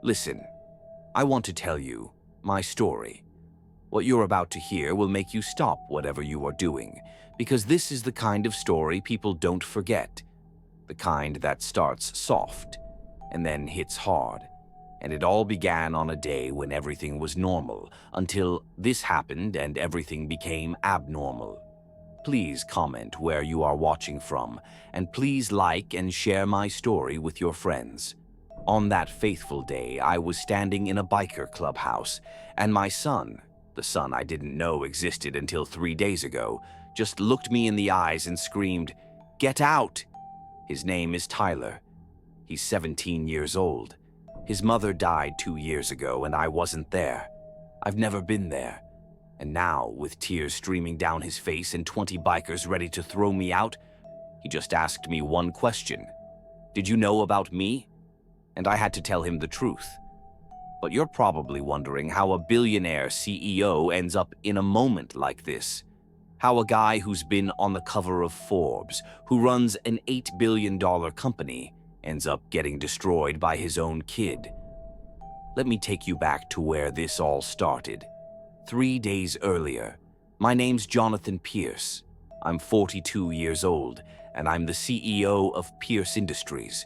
Listen, I want to tell you my story. What you're about to hear will make you stop whatever you are doing, because this is the kind of story people don't forget. The kind that starts soft and then hits hard. And it all began on a day when everything was normal, until this happened and everything became abnormal. Please comment where you are watching from, and please like and share my story with your friends. On that faithful day, I was standing in a biker clubhouse, and my son, the son I didn't know existed until 3 days ago, just looked me in the eyes and screamed, "Get out!" His name is Tyler. He's 17 years old. His mother died 2 years ago, and I wasn't there. I've never been there. And now, with tears streaming down his face and 20 bikers ready to throw me out, he just asked me one question. "Did you know about me?" And I had to tell him the truth. But you're probably wondering how a billionaire CEO ends up in a moment like this. How a guy who's been on the cover of Forbes, who runs an $8 billion company, ends up getting destroyed by his own kid. Let me take you back to where this all started. 3 days earlier. My name's Jonathan Pierce. I'm 42 years old, and I'm the CEO of Pierce Industries.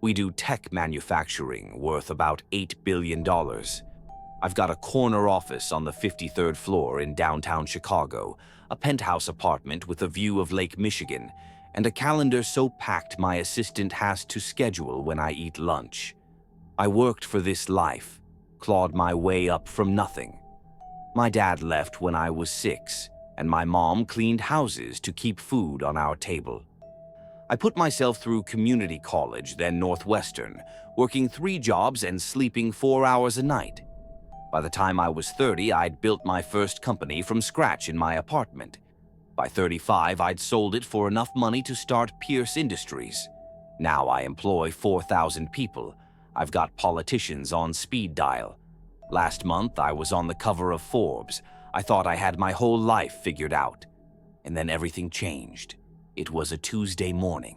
We do tech manufacturing worth about $8 billion. I've got a corner office on the 53rd floor in downtown Chicago, a penthouse apartment with a view of Lake Michigan, and a calendar so packed my assistant has to schedule when I eat lunch. I worked for this life, clawed my way up from nothing. My dad left when I was 6, and my mom cleaned houses to keep food on our table. I put myself through community college, then Northwestern, working 3 jobs and sleeping 4 hours a night. By the time I was 30, I'd built my first company from scratch in my apartment. By 35, I'd sold it for enough money to start Pierce Industries. Now I employ 4,000 people. I've got politicians on speed dial. Last month, I was on the cover of Forbes. I thought I had my whole life figured out. And then everything changed. It was a Tuesday morning.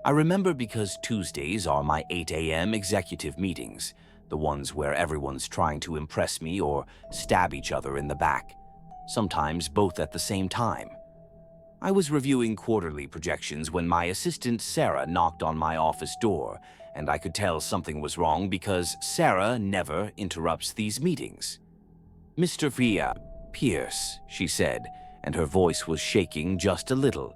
I remember because Tuesdays are my 8 a.m. executive meetings, the ones where everyone's trying to impress me or stab each other in the back, sometimes both at the same time. I was reviewing quarterly projections when my assistant Sarah knocked on my office door, and I could tell something was wrong because Sarah never interrupts these meetings. "Mr. Pierce," she said, and her voice was shaking just a little.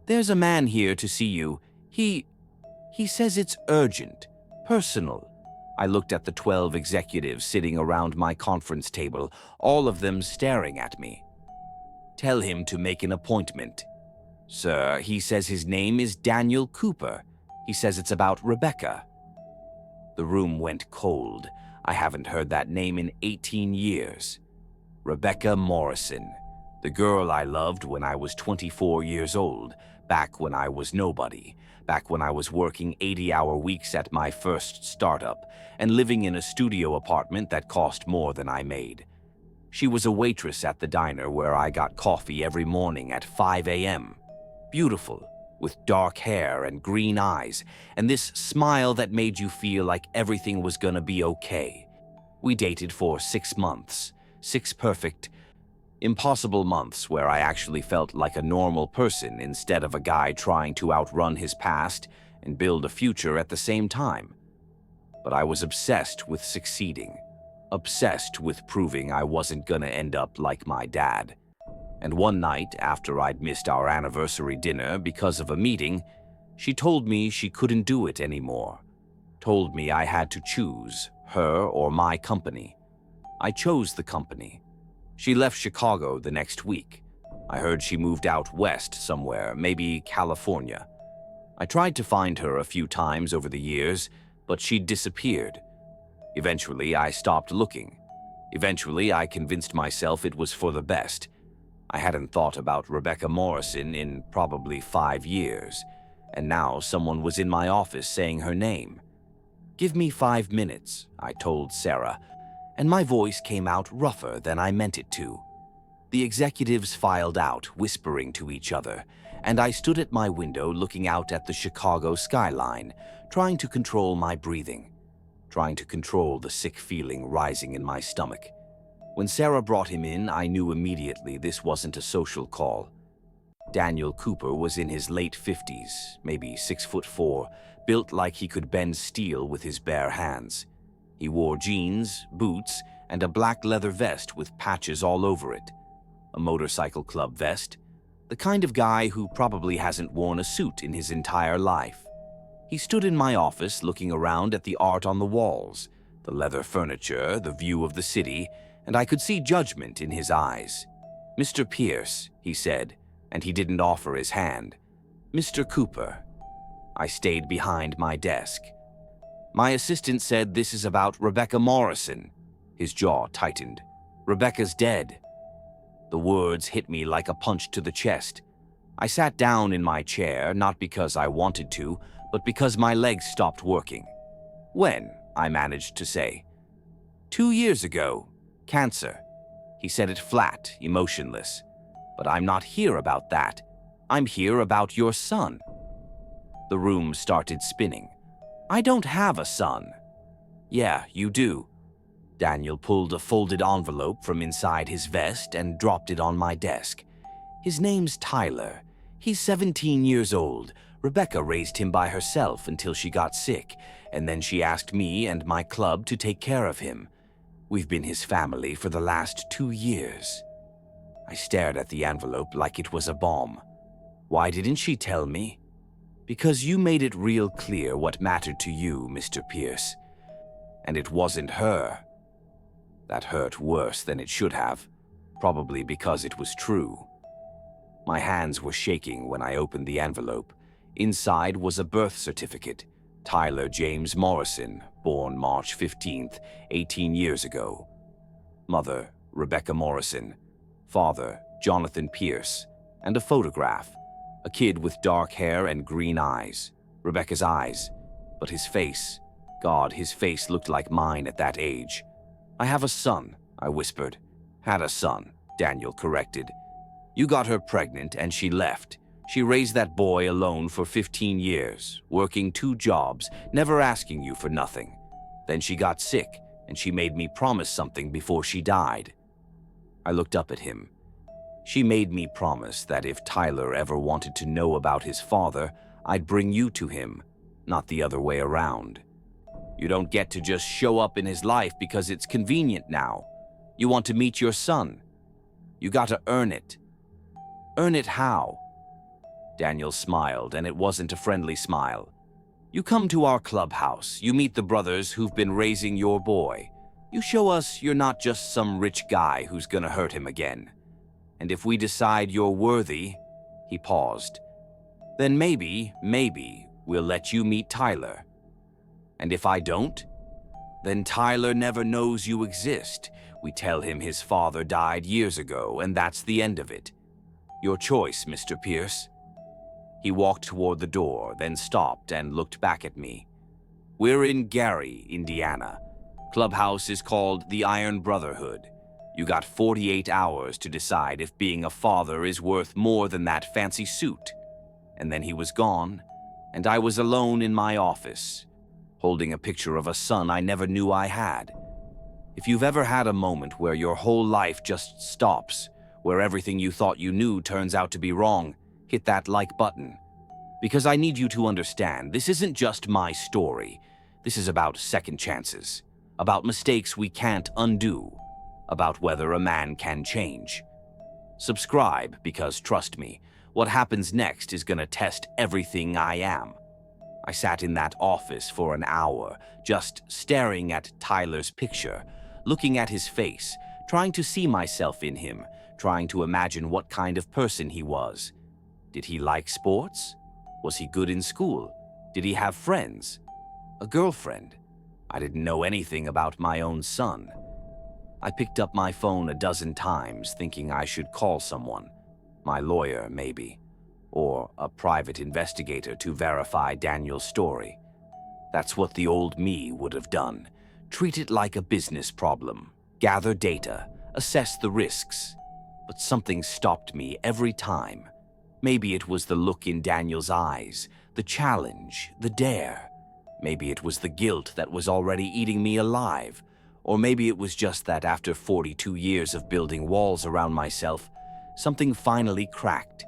"There's a man here to see you. He says it's urgent, personal." I looked at the 12 executives sitting around my conference table, all of them staring at me. "Tell him to make an appointment." "Sir, he says his name is Daniel Cooper. He says it's about Rebecca." The room went cold. I haven't heard that name in 18 years. Rebecca Morrison, the girl I loved when I was 24 years old, back when I was nobody, back when I was working 80-hour weeks at my first startup and living in a studio apartment that cost more than I made. She was a waitress at the diner where I got coffee every morning at 5 a.m. Beautiful, with dark hair and green eyes, and this smile that made you feel like everything was gonna be okay. We dated for 6 months, 6 perfect, impossible months where I actually felt like a normal person instead of a guy trying to outrun his past and build a future at the same time. But I was obsessed with succeeding, obsessed with proving I wasn't gonna end up like my dad. And one night, after I'd missed our anniversary dinner because of a meeting, she told me she couldn't do it anymore. Told me I had to choose, her or my company. I chose the company. She left Chicago the next week. I heard she moved out west somewhere, maybe California. I tried to find her a few times over the years, but she'd disappeared. Eventually, I stopped looking. Eventually, I convinced myself it was for the best. I hadn't thought about Rebecca Morrison in probably 5 years, and now someone was in my office saying her name. "Give me 5 minutes," I told Sarah, and my voice came out rougher than I meant it to. The executives filed out, whispering to each other, and I stood at my window looking out at the Chicago skyline, trying to control my breathing, trying to control the sick feeling rising in my stomach. When Sarah brought him in, I knew immediately this wasn't a social call. Daniel Cooper was in his late 50s, maybe 6'4", built like he could bend steel with his bare hands. He wore jeans, boots, and a black leather vest with patches all over it. A motorcycle club vest. The kind of guy who probably hasn't worn a suit in his entire life. He stood in my office looking around at the art on the walls, the leather furniture, the view of the city, and I could see judgment in his eyes. "Mr. Pierce," he said, and he didn't offer his hand. "Mr. Cooper." I stayed behind my desk. "My assistant said this is about Rebecca Morrison." His jaw tightened. "Rebecca's dead." The words hit me like a punch to the chest. I sat down in my chair, not because I wanted to, but because my legs stopped working. "When?" I managed to say. "2 years ago. Cancer." He said it flat, emotionless. "But I'm not here about that. I'm here about your son." The room started spinning. "I don't have a son." "Yeah, you do." Daniel pulled a folded envelope from inside his vest and dropped it on my desk. "His name's Tyler. He's 17 years old. Rebecca raised him by herself until she got sick, and then she asked me and my club to take care of him. We've been his family for the last 2 years." I stared at the envelope like it was a bomb. "Why didn't she tell me?" "Because you made it real clear what mattered to you, Mr. Pierce. And it wasn't her." That hurt worse than it should have, probably because it was true. My hands were shaking when I opened the envelope. Inside was a birth certificate. Tyler James Morrison, born March 15th, 18 years ago. Mother, Rebecca Morrison. Father, Jonathan Pierce. And a photograph. A kid with dark hair and green eyes. Rebecca's eyes. But his face. God, his face looked like mine at that age. "I have a son," I whispered. "Had a son," Daniel corrected. "You got her pregnant and she left. She raised that boy alone for 15 years, working 2 jobs, never asking you for nothing. Then she got sick, and she made me promise something before she died." I looked up at him. "She made me promise that if Tyler ever wanted to know about his father, I'd bring you to him, not the other way around. You don't get to just show up in his life because it's convenient now. You want to meet your son. You gotta earn it." "Earn it how?" Daniel smiled, and it wasn't a friendly smile. "You come to our clubhouse, you meet the brothers who've been raising your boy. You show us you're not just some rich guy who's gonna hurt him again. And if we decide you're worthy," he paused, "then maybe we'll let you meet Tyler. And if I don't, then Tyler never knows you exist. We tell him his father died years ago, and that's the end of it. Your choice, Mr. Pierce." He walked toward the door, then stopped and looked back at me. "We're in Gary, Indiana. Clubhouse is called the Iron Brotherhood. You got 48 hours to decide if being a father is worth more than that fancy suit." And then he was gone, and I was alone in my office, holding a picture of a son I never knew I had. If you've ever had a moment where your whole life just stops, where everything you thought you knew turns out to be wrong, hit that like button. Because I need you to understand, this isn't just my story. This is about second chances, about mistakes we can't undo, about whether a man can change. Subscribe, because trust me, what happens next is gonna test everything I am. I sat in that office for an hour, just staring at Tyler's picture, looking at his face, trying to see myself in him, trying to imagine what kind of person he was. Did he like sports? Was he good in school? Did he have friends? A girlfriend? I didn't know anything about my own son. I picked up my phone a dozen times, thinking I should call someone. My lawyer, maybe. Or a private investigator to verify Daniel's story. That's what the old me would have done. Treat it like a business problem. Gather data. Assess the risks. But something stopped me every time. Maybe it was the look in Daniel's eyes, the challenge, the dare. Maybe it was the guilt that was already eating me alive, or maybe it was just that after 42 years of building walls around myself, something finally cracked.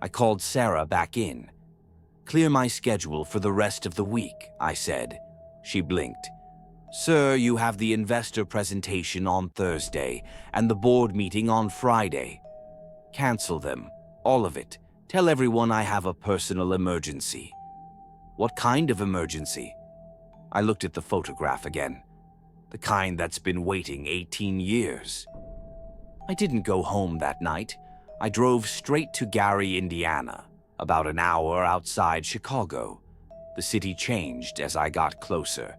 I called Sarah back in. "Clear my schedule for the rest of the week," I said. She blinked. "Sir, you have the investor presentation on Thursday and the board meeting on Friday. Cancel them, all of it. Tell everyone I have a personal emergency." "What kind of emergency?" I looked at the photograph again. The kind that's been waiting 18 years. I didn't go home that night. I drove straight to Gary, Indiana, about an hour outside Chicago. The city changed as I got closer,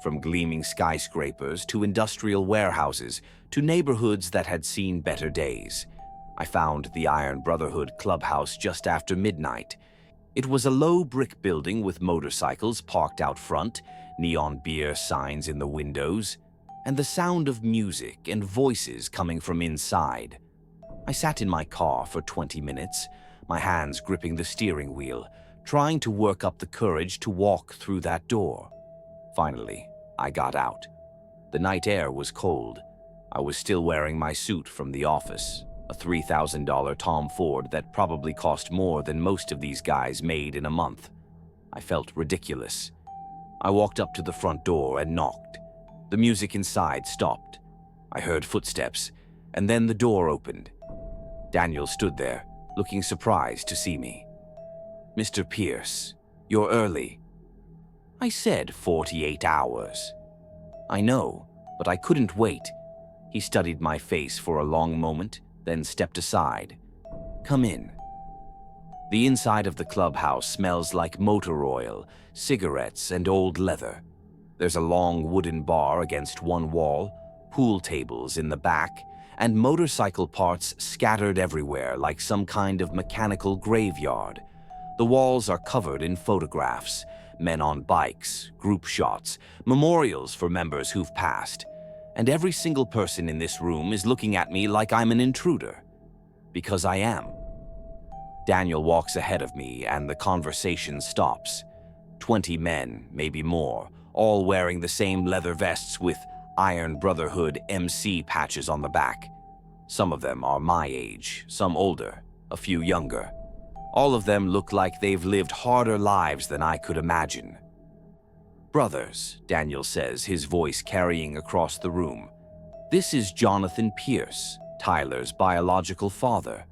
from gleaming skyscrapers to industrial warehouses to neighborhoods that had seen better days. I found the Iron Brotherhood clubhouse just after midnight. It was a low brick building with motorcycles parked out front, neon beer signs in the windows, and the sound of music and voices coming from inside. I sat in my car for 20 minutes, my hands gripping the steering wheel, trying to work up the courage to walk through that door. Finally, I got out. The night air was cold. I was still wearing my suit from the office, a $3,000 Tom Ford that probably cost more than most of these guys made in a month. I felt ridiculous. I walked up to the front door and knocked. The music inside stopped. I heard footsteps, and then the door opened. Daniel stood there, looking surprised to see me. "Mr. Pierce, you're early." I said 48 hours. "I know, but I couldn't wait." He studied my face for a long moment, then stepped aside. "Come in." The inside of the clubhouse smells like motor oil, cigarettes, and old leather. There's a long wooden bar against one wall, pool tables in the back, and motorcycle parts scattered everywhere like some kind of mechanical graveyard. The walls are covered in photographs, men on bikes, group shots, memorials for members who've passed. And every single person in this room is looking at me like I'm an intruder. Because I am. Daniel walks ahead of me and the conversation stops. 20 men, maybe more, all wearing the same leather vests with Iron Brotherhood MC patches on the back. Some of them are my age, some older, a few younger. All of them look like they've lived harder lives than I could imagine. "Brothers," Daniel says, his voice carrying across the room. "This is Jonathan Pierce, Tyler's biological father."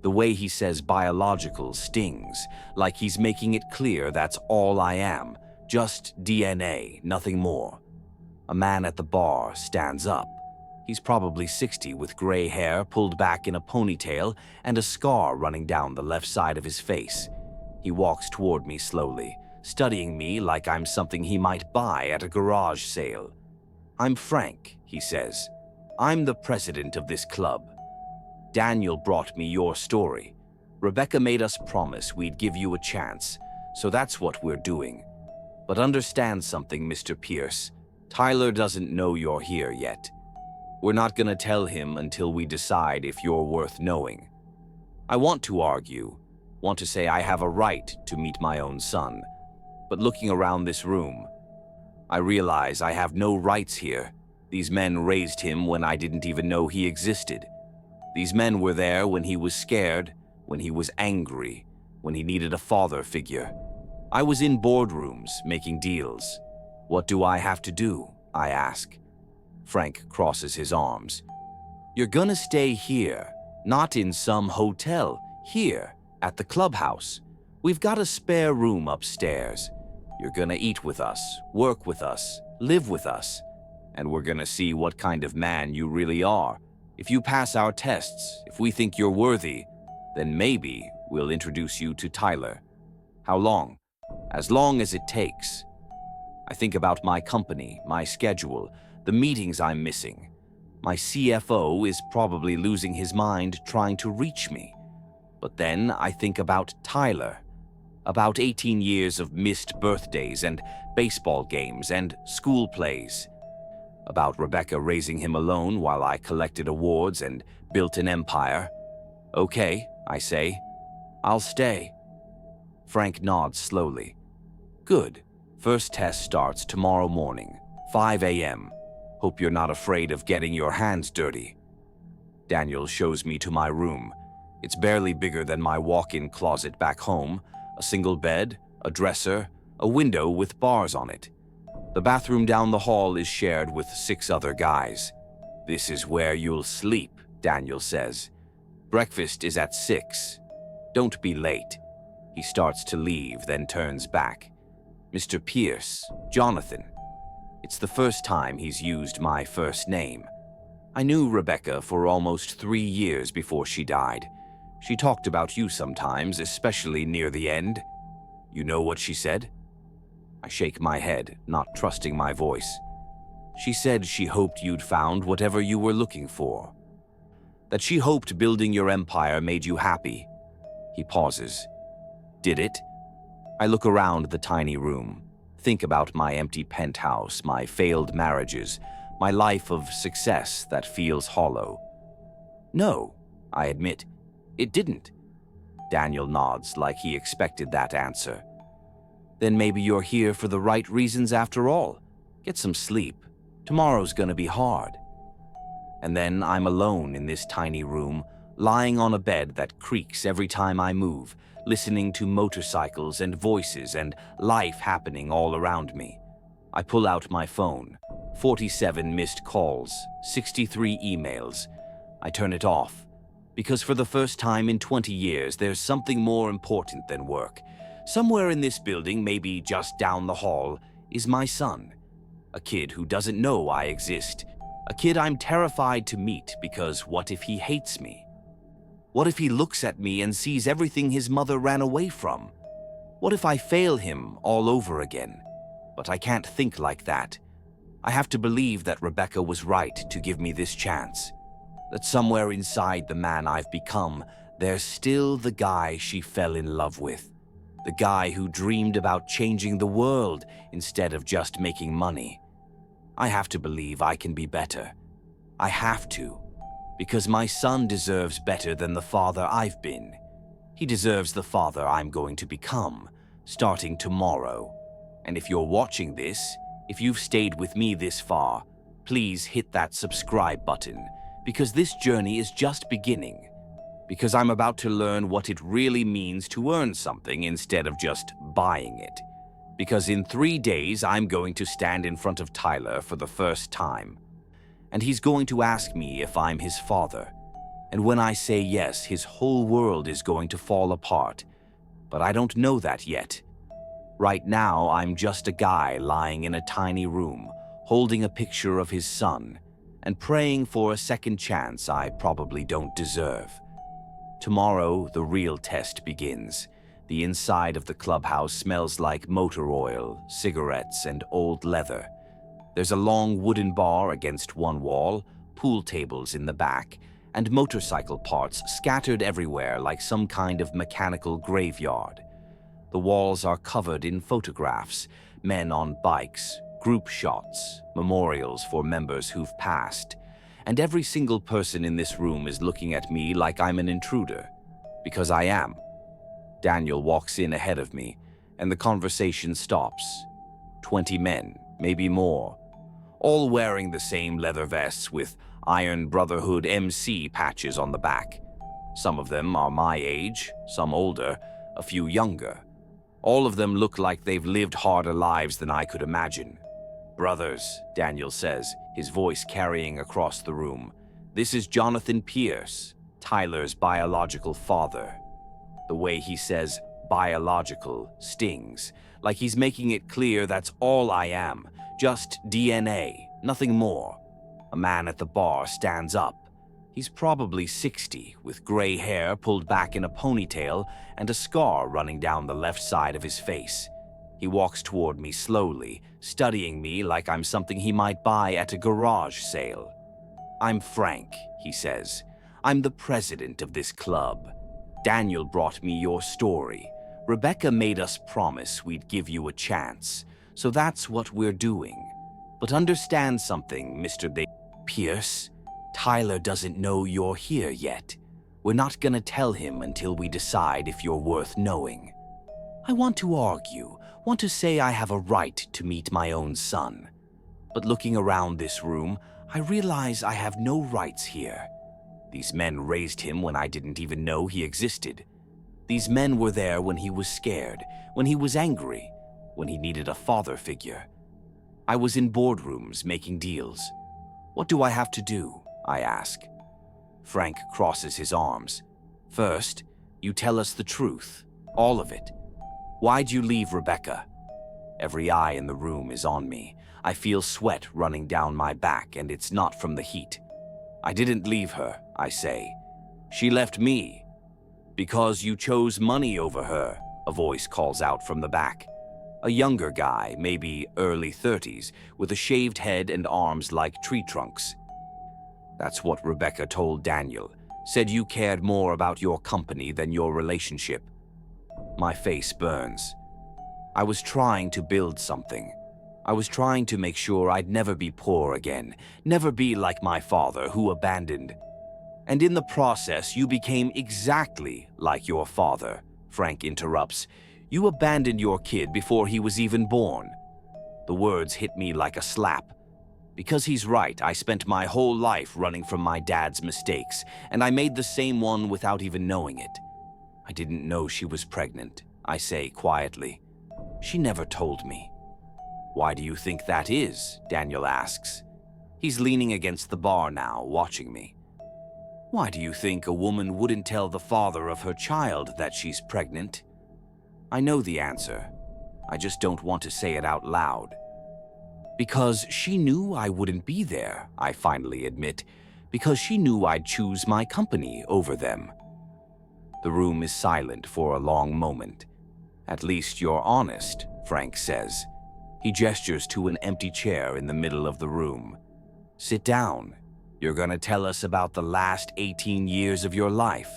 The way he says biological stings, like he's making it clear that's all I am, just DNA, nothing more. A man at the bar stands up. He's probably 60 with gray hair pulled back in a ponytail and a scar running down the left side of his face. He walks toward me slowly, studying me like I'm something he might buy at a garage sale. "I'm Frank," he says. "I'm the president of this club. Daniel brought me your story. Rebecca made us promise we'd give you a chance, so that's what we're doing. But understand something, Mr. Pierce. Tyler doesn't know you're here yet. We're not gonna tell him until we decide if you're worth knowing. I want to argue, want to say I have a right to meet my own son. But looking around this room, I realize I have no rights here. These men raised him when I didn't even know he existed. These men were there when he was scared, when he was angry, when he needed a father figure. I was in boardrooms making deals. What do I have to do? I ask. Frank crosses his arms. You're gonna stay here, not in some hotel, here, at the clubhouse. We've got a spare room upstairs. You're gonna eat with us, work with us, live with us, and we're gonna see what kind of man you really are. If you pass our tests, if we think you're worthy, then maybe we'll introduce you to Tyler. How long? As long as it takes. I think about my company, my schedule, the meetings I'm missing. My CFO is probably losing his mind trying to reach me. But then I think about Tyler. About 18 years of missed birthdays and baseball games and school plays. About Rebecca raising him alone while I collected awards and built an empire. Okay, I say. I'll stay. Frank nods slowly. Good. First test starts tomorrow morning, 5 a.m. Hope you're not afraid of getting your hands dirty. Daniel shows me to my room. It's barely bigger than my walk-in closet back home, a single bed, a dresser, a window with bars on it. The bathroom down the hall is shared with 6 other guys. This is where you'll sleep, Daniel says. Breakfast is at 6. Don't be late. He starts to leave, then turns back. Mr. Pierce, Jonathan. It's the first time he's used my first name. I knew Rebecca for almost 3 years before she died. She talked about you sometimes, especially near the end. You know what she said? I shake my head, not trusting my voice. She said she hoped you'd found whatever you were looking for. That she hoped building your empire made you happy. He pauses. Did it? I look around the tiny room, think about my empty penthouse, my failed marriages, my life of success that feels hollow. No, I admit, it didn't. Daniel nods like he expected that answer. Then maybe you're here for the right reasons after all. Get some sleep. Tomorrow's gonna be hard. And then I'm alone in this tiny room, lying on a bed that creaks every time I move, listening to motorcycles and voices and life happening all around me. I pull out my phone. 47 missed calls, 63 emails. I turn it off, because for the first time in 20 years, there's something more important than work. Somewhere in this building, maybe just down the hall, is my son. A kid who doesn't know I exist. A kid I'm terrified to meet because what if he hates me? What if he looks at me and sees everything his mother ran away from? What if I fail him all over again? But I can't think like that. I have to believe that Rebecca was right to give me this chance. That somewhere inside the man I've become, there's still the guy she fell in love with. The guy who dreamed about changing the world instead of just making money. I have to believe I can be better. I have to. Because my son deserves better than the father I've been. He deserves the father I'm going to become, starting tomorrow. And if you're watching this, if you've stayed with me this far, please hit that subscribe button, because this journey is just beginning. Because I'm about to learn what it really means to earn something instead of just buying it. Because in 3 days, I'm going to stand in front of Tyler for the first time. And he's going to ask me if I'm his father. And when I say yes, his whole world is going to fall apart. But I don't know that yet. Right now, I'm just a guy lying in a tiny room, holding a picture of his son, and praying for a second chance I probably don't deserve. Tomorrow, the real test begins. The inside of the clubhouse smells like motor oil, cigarettes, and old leather. There's a long wooden bar against one wall, pool tables in the back, and motorcycle parts scattered everywhere like some kind of mechanical graveyard. The walls are covered in photographs, men on bikes, group shots, memorials for members who've passed. And every single person in this room is looking at me like I'm an intruder. Because I am. Daniel walks in ahead of me, and the conversation stops. 20 men, maybe more. All wearing the same leather vests with Iron Brotherhood MC patches on the back. Some of them are my age, some older, a few younger. All of them look like they've lived harder lives than I could imagine. Brothers, Daniel says, his voice carrying across the room. This is Jonathan Pierce, Tyler's biological father. The way he says biological stings, like he's making it clear that's all I am. Just DNA, nothing more. A man at the bar stands up. He's probably 60, with gray hair pulled back in a ponytail and a scar running down the left side of his face. He walks toward me slowly, studying me like I'm something he might buy at a garage sale. I'm Frank, he says. I'm the president of this club. Daniel brought me your story. Rebecca made us promise we'd give you a chance. So that's what we're doing. But understand something, Mr. Pierce. Tyler doesn't know you're here yet. We're not gonna tell him until we decide if you're worth knowing. I want to argue. want to say I have a right to meet my own son. But looking around this room, I realize I have no rights here. These men raised him when I didn't even know he existed. These men were there when he was scared, when he was angry, when he needed a father figure. I was in boardrooms making deals. What do I have to do? I ask. Frank crosses his arms. First, you tell us the truth, all of it. Why'd you leave Rebecca? Every eye in the room is on me. I feel sweat running down my back, and it's not from the heat. I didn't leave her, I say. She left me. Because you chose money over her, a voice calls out from the back. A younger guy, maybe early 30s, with a shaved head and arms like tree trunks. That's what Rebecca told Daniel. Said you cared more about your company than your relationship. My face burns. I was trying to build something. I was trying to make sure I'd never be poor again, never be like my father who abandoned. And in the process, you became exactly like your father, Frank interrupts. You abandoned your kid before he was even born. The words hit me like a slap. Because he's right, I spent my whole life running from my dad's mistakes, and I made the same one without even knowing it. I didn't know she was pregnant, I say quietly. She never told me. Why do you think that is? Daniel asks. He's leaning against the bar now, watching me. Why do you think a woman wouldn't tell the father of her child that she's pregnant? I know the answer. I just don't want to say it out loud. Because she knew I wouldn't be there, I finally admit. Because she knew I'd choose my company over them. The room is silent for a long moment. At least you're honest, Frank says. He gestures to an empty chair in the middle of the room. Sit down. You're gonna tell us about the last 18 years of your life,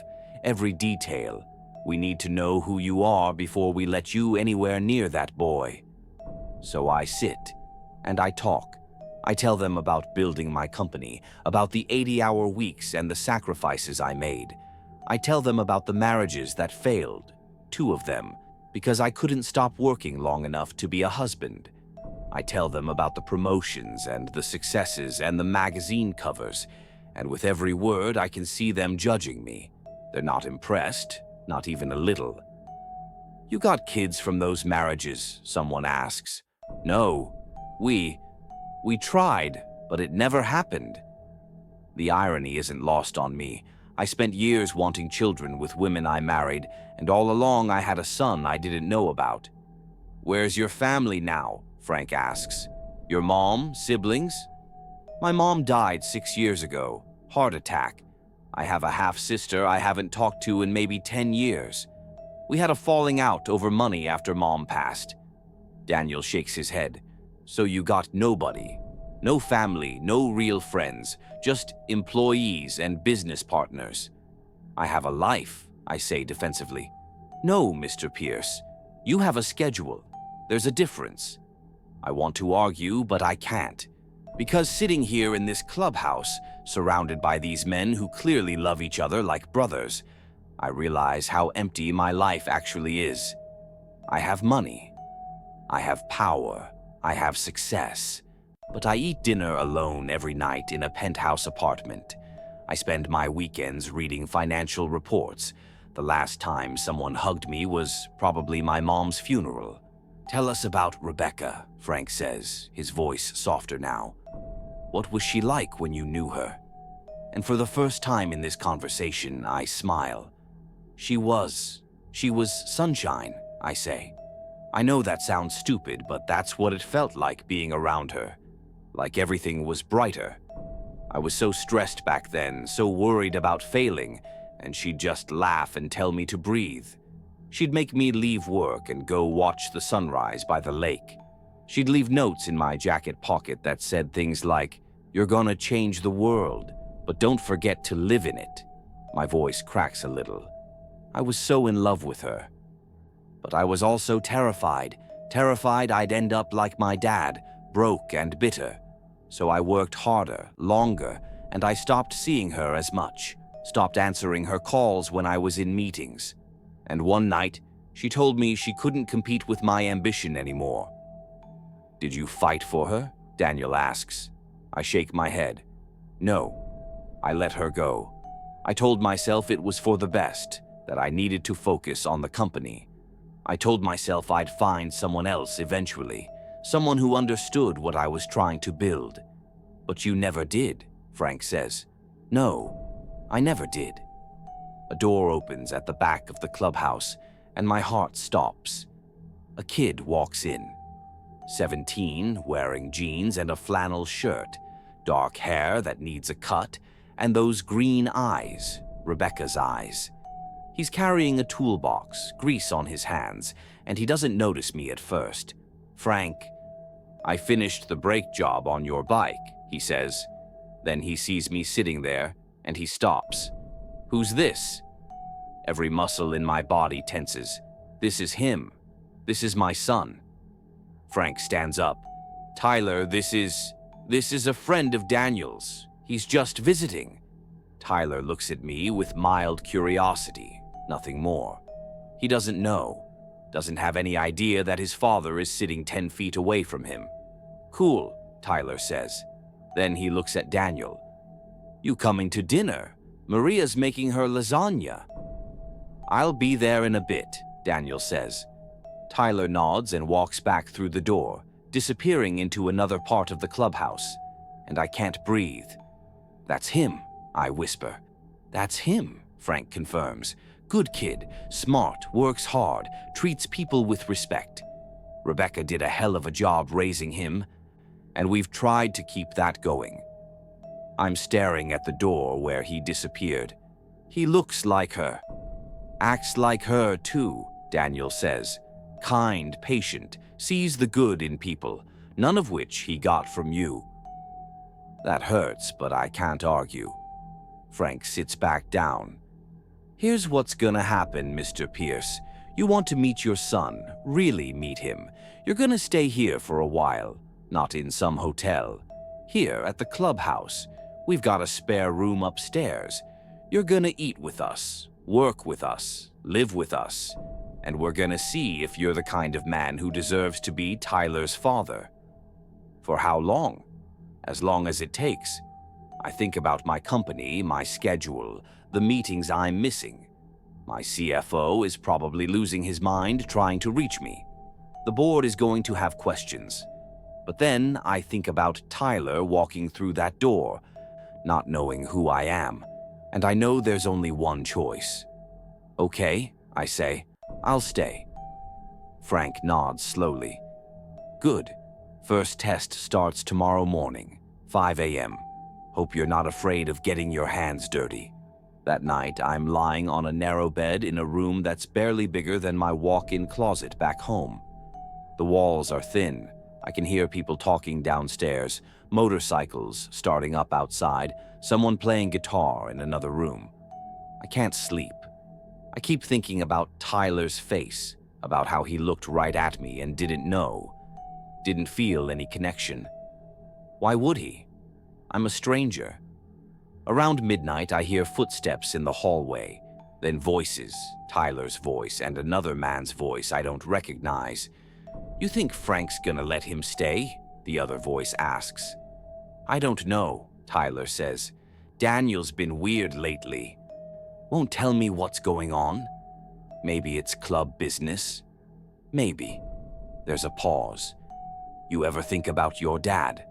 every detail. We need to know who you are before we let you anywhere near that boy. So I sit, and I talk. I tell them about building my company, about the 80-hour weeks and the sacrifices I made. I tell them about the marriages that failed, 2 of them, because I couldn't stop working long enough to be a husband. I tell them about the promotions and the successes and the magazine covers, and with every word I can see them judging me. They're not impressed, not even a little. You got kids from those marriages, someone asks. No, we tried, but it never happened. The irony isn't lost on me. I spent years wanting children with women I married, and all along I had a son I didn't know about. Where's your family now? Frank asks. Your mom, siblings? My mom died 6 years ago, heart attack. I have a half-sister I haven't talked to in maybe 10 years. We had a falling out over money after Mom passed. Daniel shakes his head. So you got nobody. No family, no real friends, just employees and business partners. I have a life, I say defensively. No, Mr. Pierce. You have a schedule. There's a difference. I want to argue, but I can't. Because sitting here in this clubhouse, surrounded by these men who clearly love each other like brothers, I realize how empty my life actually is. I have money. I have power. I have success. But I eat dinner alone every night in a penthouse apartment. I spend my weekends reading financial reports. The last time someone hugged me was probably my mom's funeral. Tell us about Rebecca, Frank says, his voice softer now. What was she like when you knew her? And for the first time in this conversation, I smile. She was sunshine, I say. I know that sounds stupid, but that's what it felt like being around her. Like everything was brighter. I was so stressed back then, so worried about failing, and she'd just laugh and tell me to breathe. She'd make me leave work and go watch the sunrise by the lake. She'd leave notes in my jacket pocket that said things like, "You're gonna change the world, but don't forget to live in it." My voice cracks a little. I was so in love with her. But I was also terrified I'd end up like my dad, broke and bitter. So I worked harder, longer, and I stopped seeing her as much, stopped answering her calls when I was in meetings. And one night, She told me she couldn't compete with my ambition anymore. Did you fight for her? Daniel asks. I shake my head. No, I let her go. I told myself it was for the best, that I needed to focus on the company. I told myself I'd find someone else eventually, someone who understood what I was trying to build. But you never did, Frank says. No, I never did. A door opens at the back of the clubhouse, and my heart stops. A kid walks in. 17, wearing jeans and a flannel shirt, dark hair that needs a cut, and those green eyes, Rebecca's eyes. He's carrying a toolbox, grease on his hands, and he doesn't notice me at first. Frank, I finished the brake job on your bike, he says. Then he sees me sitting there, and he stops. Who's this? Every muscle in my body tenses. This is him. This is my son. Frank stands up. Tyler, this is a friend of Daniel's. He's just visiting. Tyler looks at me with mild curiosity, nothing more. He doesn't know, doesn't have any idea that his father is sitting 10 feet away from him. Cool, Tyler says. Then he looks at Daniel. You coming to dinner? Maria's making her lasagna. I'll be there in a bit, Daniel says. Tyler nods and walks back through the door, disappearing into another part of the clubhouse, and I can't breathe. That's him, I whisper. That's him, Frank confirms. Good kid, smart, works hard, treats people with respect. Rebecca did a hell of a job raising him, and we've tried to keep that going. I'm staring at the door where he disappeared. He looks like her. Acts like her, too, Daniel says. Kind, patient, sees the good in people, none of which he got from you. That hurts, but I can't argue. Frank sits back down. Here's what's gonna happen, Mr. Pierce. You want to meet your son, really meet him. You're gonna stay here for a while, not in some hotel. Here at the clubhouse. We've got a spare room upstairs. You're gonna eat with us, work with us, live with us, and we're gonna see if you're the kind of man who deserves to be Tyler's father. For how long? As long as it takes. I think about my company, my schedule, the meetings I'm missing. My CFO is probably losing his mind trying to reach me. The board is going to have questions. But then I think about Tyler walking through that door, not knowing who I am, and I know there's only one choice. Okay, I say, I'll stay. Frank nods slowly. Good. First test starts tomorrow morning, 5 a.m. Hope you're not afraid of getting your hands dirty. That night, I'm lying on a narrow bed in a room that's barely bigger than my walk-in closet back home. The walls are thin. I can hear people talking downstairs, motorcycles starting up outside, someone playing guitar in another room. I can't sleep. I keep thinking about Tyler's face, about how he looked right at me and didn't know, didn't feel any connection. Why would he? I'm a stranger. Around midnight, I hear footsteps in the hallway, then voices, Tyler's voice and another man's voice I don't recognize. You think Frank's gonna let him stay? The other voice asks. I don't know, Tyler says. Daniel's been weird lately. Won't tell me what's going on. Maybe it's club business. Maybe. There's a pause. You ever think about your dad?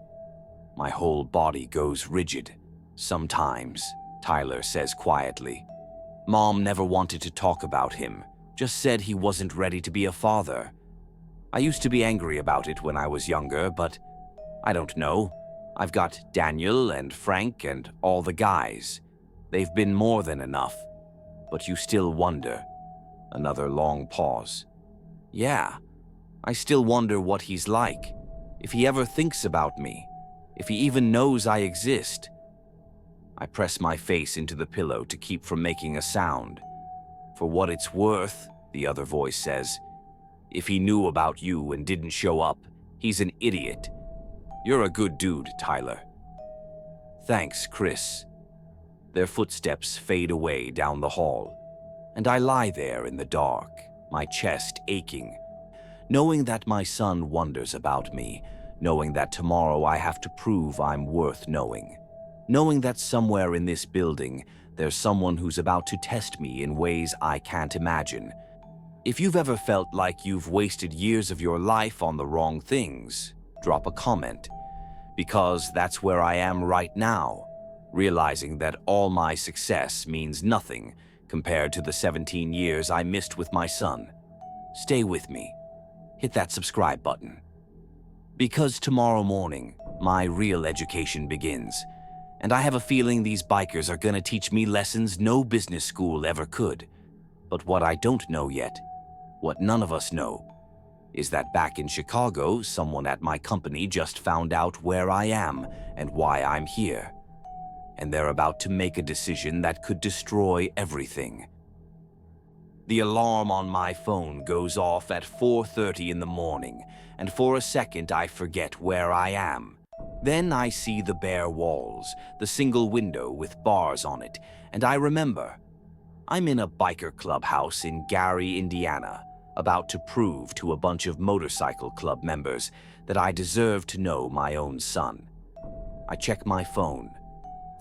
My whole body goes rigid. Sometimes, Tyler says quietly. Mom never wanted to talk about him, just said he wasn't ready to be a father. I used to be angry about it when I was younger, but I don't know. I've got Daniel and Frank and all the guys. They've been more than enough. But you still wonder. Another long pause. Yeah, I still wonder what he's like. If he ever thinks about me. If he even knows I exist. I press my face into the pillow to keep from making a sound. For what it's worth, the other voice says. If he knew about you and didn't show up, he's an idiot. You're a good dude, Tyler. Thanks, Chris. Their footsteps fade away down the hall, and I lie there in the dark, my chest aching. Knowing that my son wonders about me, knowing that tomorrow I have to prove I'm worth knowing. Knowing that somewhere in this building, there's someone who's about to test me in ways I can't imagine. If you've ever felt like you've wasted years of your life on the wrong things, drop a comment. Because that's where I am right now, realizing that all my success means nothing compared to the 17 years I missed with my son. Stay with me. Hit that subscribe button. Because tomorrow morning, my real education begins, and I have a feeling these bikers are gonna teach me lessons no business school ever could. But what I don't know yet, what none of us know, is that back in Chicago, someone at my company just found out where I am and why I'm here. And they're about to make a decision that could destroy everything. The alarm on my phone goes off at 4:30 in the morning, and for a second I forget where I am. Then I see the bare walls, the single window with bars on it, and I remember. I'm in a biker clubhouse in Gary, Indiana, about to prove to a bunch of motorcycle club members that I deserve to know my own son. I check my phone.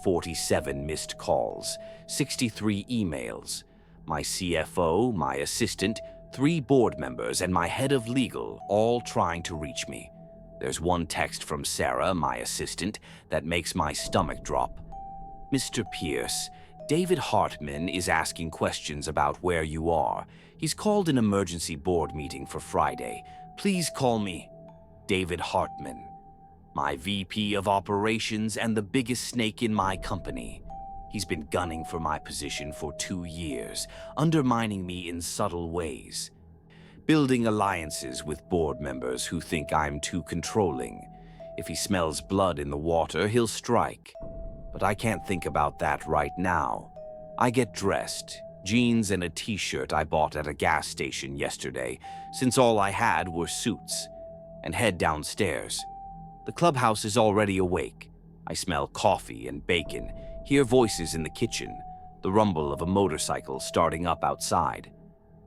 47 missed calls, 63 emails. My CFO, my assistant, 3 board members, and my head of legal all trying to reach me. There's one text from Sarah, my assistant, that makes my stomach drop. Mr. Pierce, David Hartman is asking questions about where you are. He's called an emergency board meeting for Friday. Please call me. David Hartman, my VP of operations and the biggest snake in my company. He's been gunning for my position for 2 years, undermining me in subtle ways. Building alliances with board members who think I'm too controlling. If he smells blood in the water, he'll strike. But I can't think about that right now. I get dressed, jeans and a t-shirt I bought at a gas station yesterday, since all I had were suits, and head downstairs. The clubhouse is already awake. I smell coffee and bacon, hear voices in the kitchen, the rumble of a motorcycle starting up outside.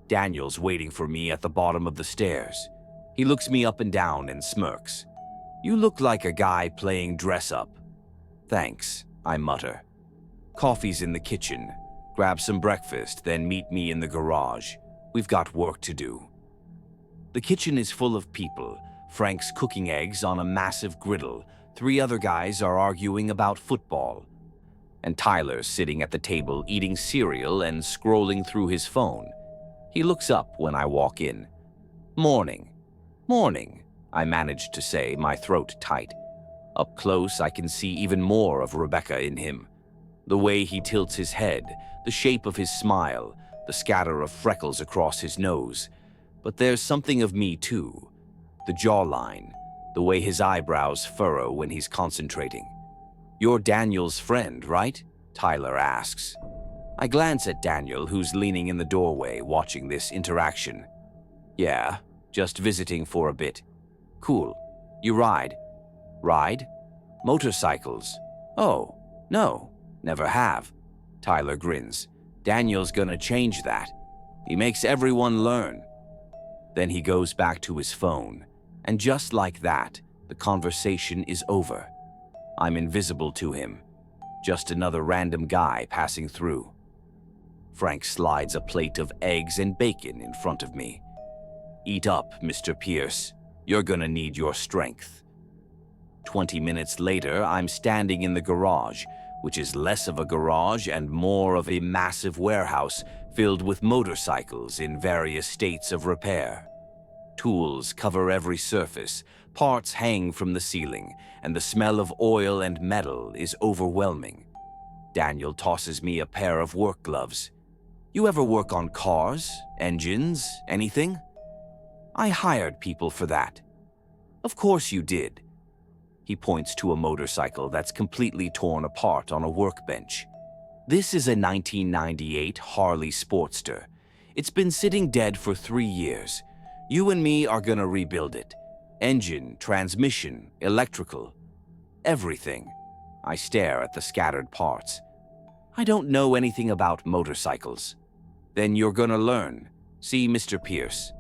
Daniel's waiting for me at the bottom of the stairs. He looks me up and down and smirks. "You look like a guy playing dress-up." "Thanks," I mutter. Coffee's in the kitchen. Grab some breakfast, then meet me in the garage. We've got work to do. The kitchen is full of people. Frank's cooking eggs on a massive griddle. 3 other guys are arguing about football. And Tyler's sitting at the table eating cereal and scrolling through his phone. He looks up when I walk in. "Morning." "Morning," I manage to say, my throat tight. Up close, I can see even more of Rebecca in him. The way he tilts his head, the shape of his smile, the scatter of freckles across his nose. But there's something of me too. The jawline, the way his eyebrows furrow when he's concentrating. "You're Daniel's friend, right?" Tyler asks. I glance at Daniel, who's leaning in the doorway watching this interaction. "Yeah, just visiting for a bit." "Cool. You ride?" "Ride? Motorcycles?" "Oh, no, never have." Tyler grins. "Daniel's gonna change that. He makes everyone learn." Then he goes back to his phone, and just like that, the conversation is over. I'm invisible to him, just another random guy passing through. Frank slides a plate of eggs and bacon in front of me. "Eat up, Mr. Pierce. You're gonna need your strength." 20 minutes later, I'm standing in the garage, which is less of a garage and more of a massive warehouse filled with motorcycles in various states of repair. Tools cover every surface, parts hang from the ceiling, and the smell of oil and metal is overwhelming. Daniel tosses me a pair of work gloves. "You ever work on cars, engines, anything?" "I hired people for that." "Of course you did." He points to a motorcycle that's completely torn apart on a workbench. This is a 1998 Harley Sportster. It's been sitting dead for 3 years. You and me are gonna rebuild it. Engine, transmission, electrical, everything. I stare at the scattered parts. "I don't know anything about motorcycles." "Then you're gonna learn. See, Mr. Pierce,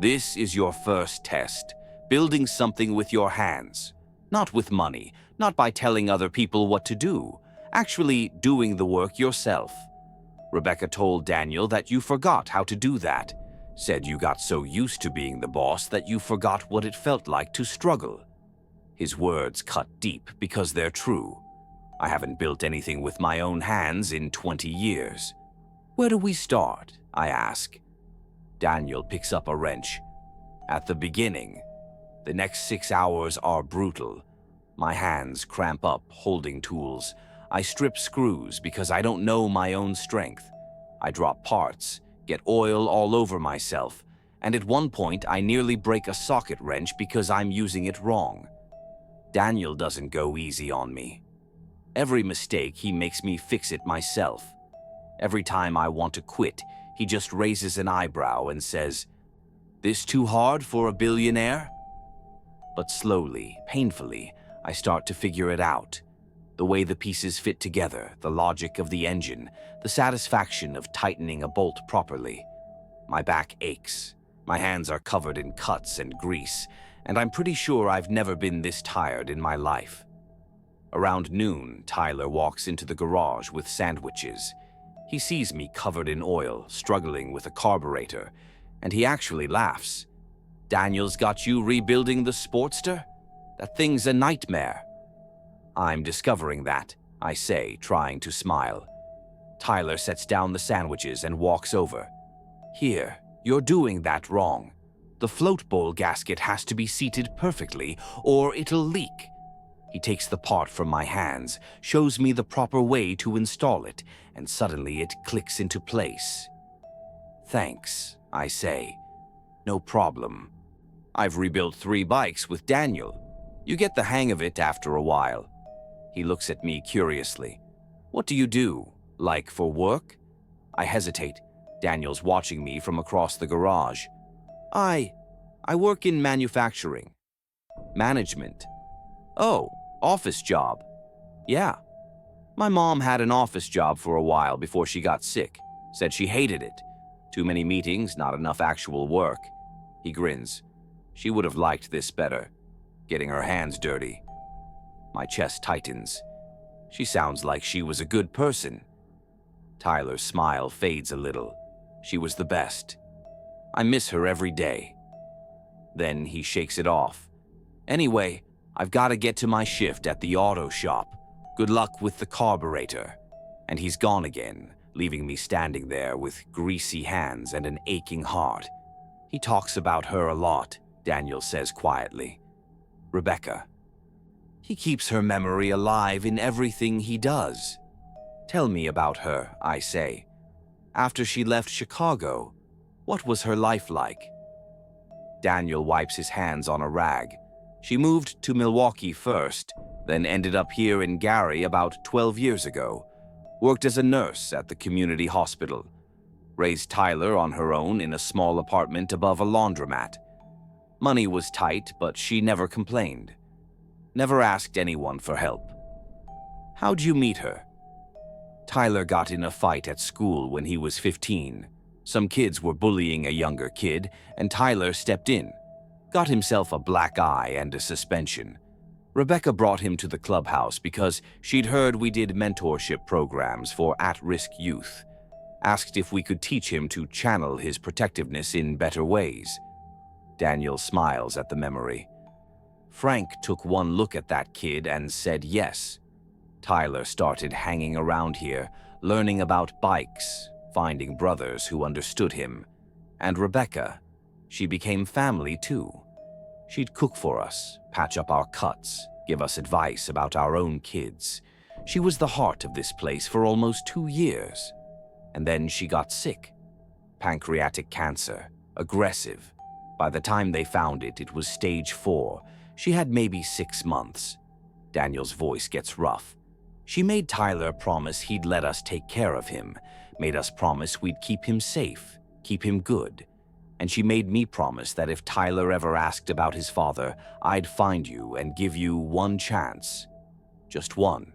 this is your first test, building something with your hands. Not with money, not by telling other people what to do, actually doing the work yourself. Rebecca told Daniel that you forgot how to do that, said you got so used to being the boss that you forgot what it felt like to struggle. His words cut deep because they're true. I haven't built anything with my own hands in 20 years. Where do we start? I ask. Daniel picks up a wrench. At the beginning. The next 6 hours are brutal. My hands cramp up holding tools. I strip screws because I don't know my own strength. I drop parts, get oil all over myself, and at one point I nearly break a socket wrench because I'm using it wrong. Daniel doesn't go easy on me. Every mistake, he makes me fix it myself. Every time I want to quit, he just raises an eyebrow and says, "This too hard for a billionaire?" But slowly, painfully, I start to figure it out. The way the pieces fit together, the logic of the engine, the satisfaction of tightening a bolt properly. My back aches. My hands are covered in cuts and grease, and I'm pretty sure I've never been this tired in my life. Around noon, Tyler walks into the garage with sandwiches. He sees me covered in oil, struggling with a carburetor, and he actually laughs. "Daniel's got you rebuilding the Sportster? That thing's a nightmare." "I'm discovering that," I say, trying to smile. Tyler sets down the sandwiches and walks over. "Here, you're doing that wrong. The float bowl gasket has to be seated perfectly, or it'll leak." He takes the part from my hands, shows me the proper way to install it, and suddenly it clicks into place. "Thanks," I say. "No problem. I've rebuilt 3 bikes with Daniel. You get the hang of it after a while." He looks at me curiously. "What do you do? Like for work?" I hesitate. Daniel's watching me from across the garage. I work in manufacturing. Management. Oh, office job. Yeah. My mom had an office job for a while before she got sick. Said she hated it. Too many meetings, not enough actual work. He grins. She would have liked this better. Getting her hands dirty. My chest tightens. She sounds like she was a good person. Tyler's smile fades a little. She was the best. I miss her every day. Then he shakes it off. "Anyway, I've got to get to my shift at the auto shop. Good luck with the carburetor." And he's gone again, leaving me standing there with greasy hands and an aching heart. He talks about her a lot, Daniel says quietly. Rebecca. He keeps her memory alive in everything he does. "Tell me about her," I say. "After she left Chicago, what was her life like?" Daniel wipes his hands on a rag. "She moved to Milwaukee first, then ended up here in Gary about 12 years ago. Worked as a nurse at the community hospital. Raised Tyler on her own in a small apartment above a laundromat. Money was tight, but she never complained. Never asked anyone for help." "How'd you meet her?" "Tyler got in a fight at school when he was 15. Some kids were bullying a younger kid, and Tyler stepped in. Got himself a black eye and a suspension. Rebecca brought him to the clubhouse because she'd heard we did mentorship programs for at-risk youth. Asked if we could teach him to channel his protectiveness in better ways." Daniel smiles at the memory. "Frank took one look at that kid and said yes. Tyler started hanging around here, learning about bikes, finding brothers who understood him. And Rebecca, she became family too. She'd cook for us, patch up our cuts, give us advice about our own kids. She was the heart of this place for almost 2 years. And then she got sick. Pancreatic cancer, aggressive. By the time they found it, it was stage 4. She had maybe 6 months. Daniel's voice gets rough. She made Tyler promise he'd let us take care of him, made us promise we'd keep him safe, keep him good. And she made me promise that if Tyler ever asked about his father, I'd find you and give you one chance. Just one."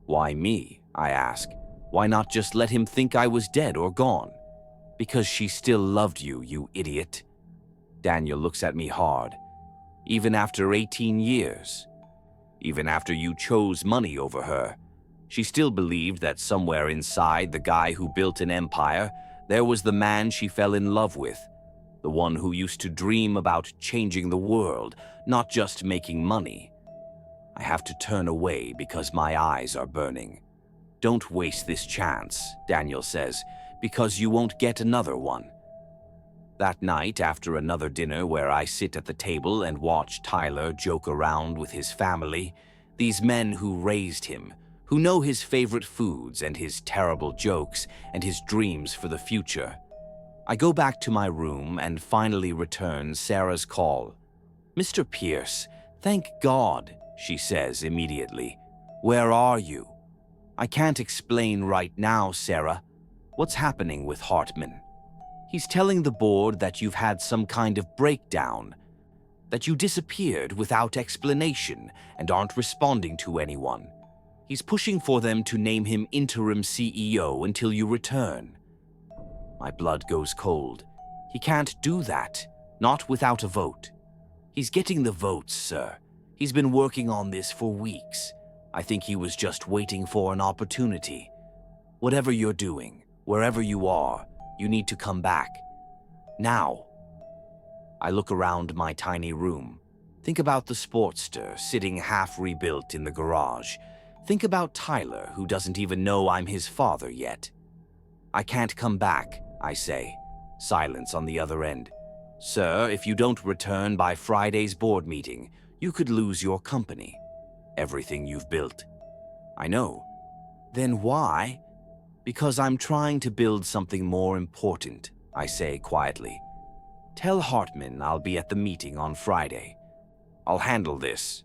"Why me?" I ask. "Why not just let him think I was dead or gone?" Because she still loved you, you idiot. Daniel looks at me hard. Even after 18 years. Even after you chose money over her. She still believed that somewhere inside the guy who built an empire, there was the man she fell in love with. The one who used to dream about changing the world, not just making money. I have to turn away because my eyes are burning. Don't waste this chance, Daniel says, because you won't get another one. That night, after another dinner where I sit at the table and watch Tyler joke around with his family, these men who raised him, who know his favorite foods and his terrible jokes and his dreams for the future. I go back to my room and finally return Sarah's call. "Mr. Pierce, thank God," she says immediately. "Where are you?" "I can't explain right now, Sarah. What's happening with Hartman?" "He's telling the board that you've had some kind of breakdown, that you disappeared without explanation and aren't responding to anyone. He's pushing for them to name him interim CEO until you return." My blood goes cold. He can't do that, not without a vote. "He's getting the votes, sir. He's been working on this for weeks. I think he was just waiting for an opportunity. Whatever you're doing, wherever you are, you need to come back. Now." I look around my tiny room. Think about the Sportster sitting half rebuilt in the garage. Think about Tyler, who doesn't even know I'm his father yet. "I can't come back," I say. Silence on the other end. "Sir, if you don't return by Friday's board meeting, you could lose your company. Everything you've built." "I know." "Then why?" "Because I'm trying to build something more important," I say quietly. "Tell Hartman I'll be at the meeting on Friday. I'll handle this."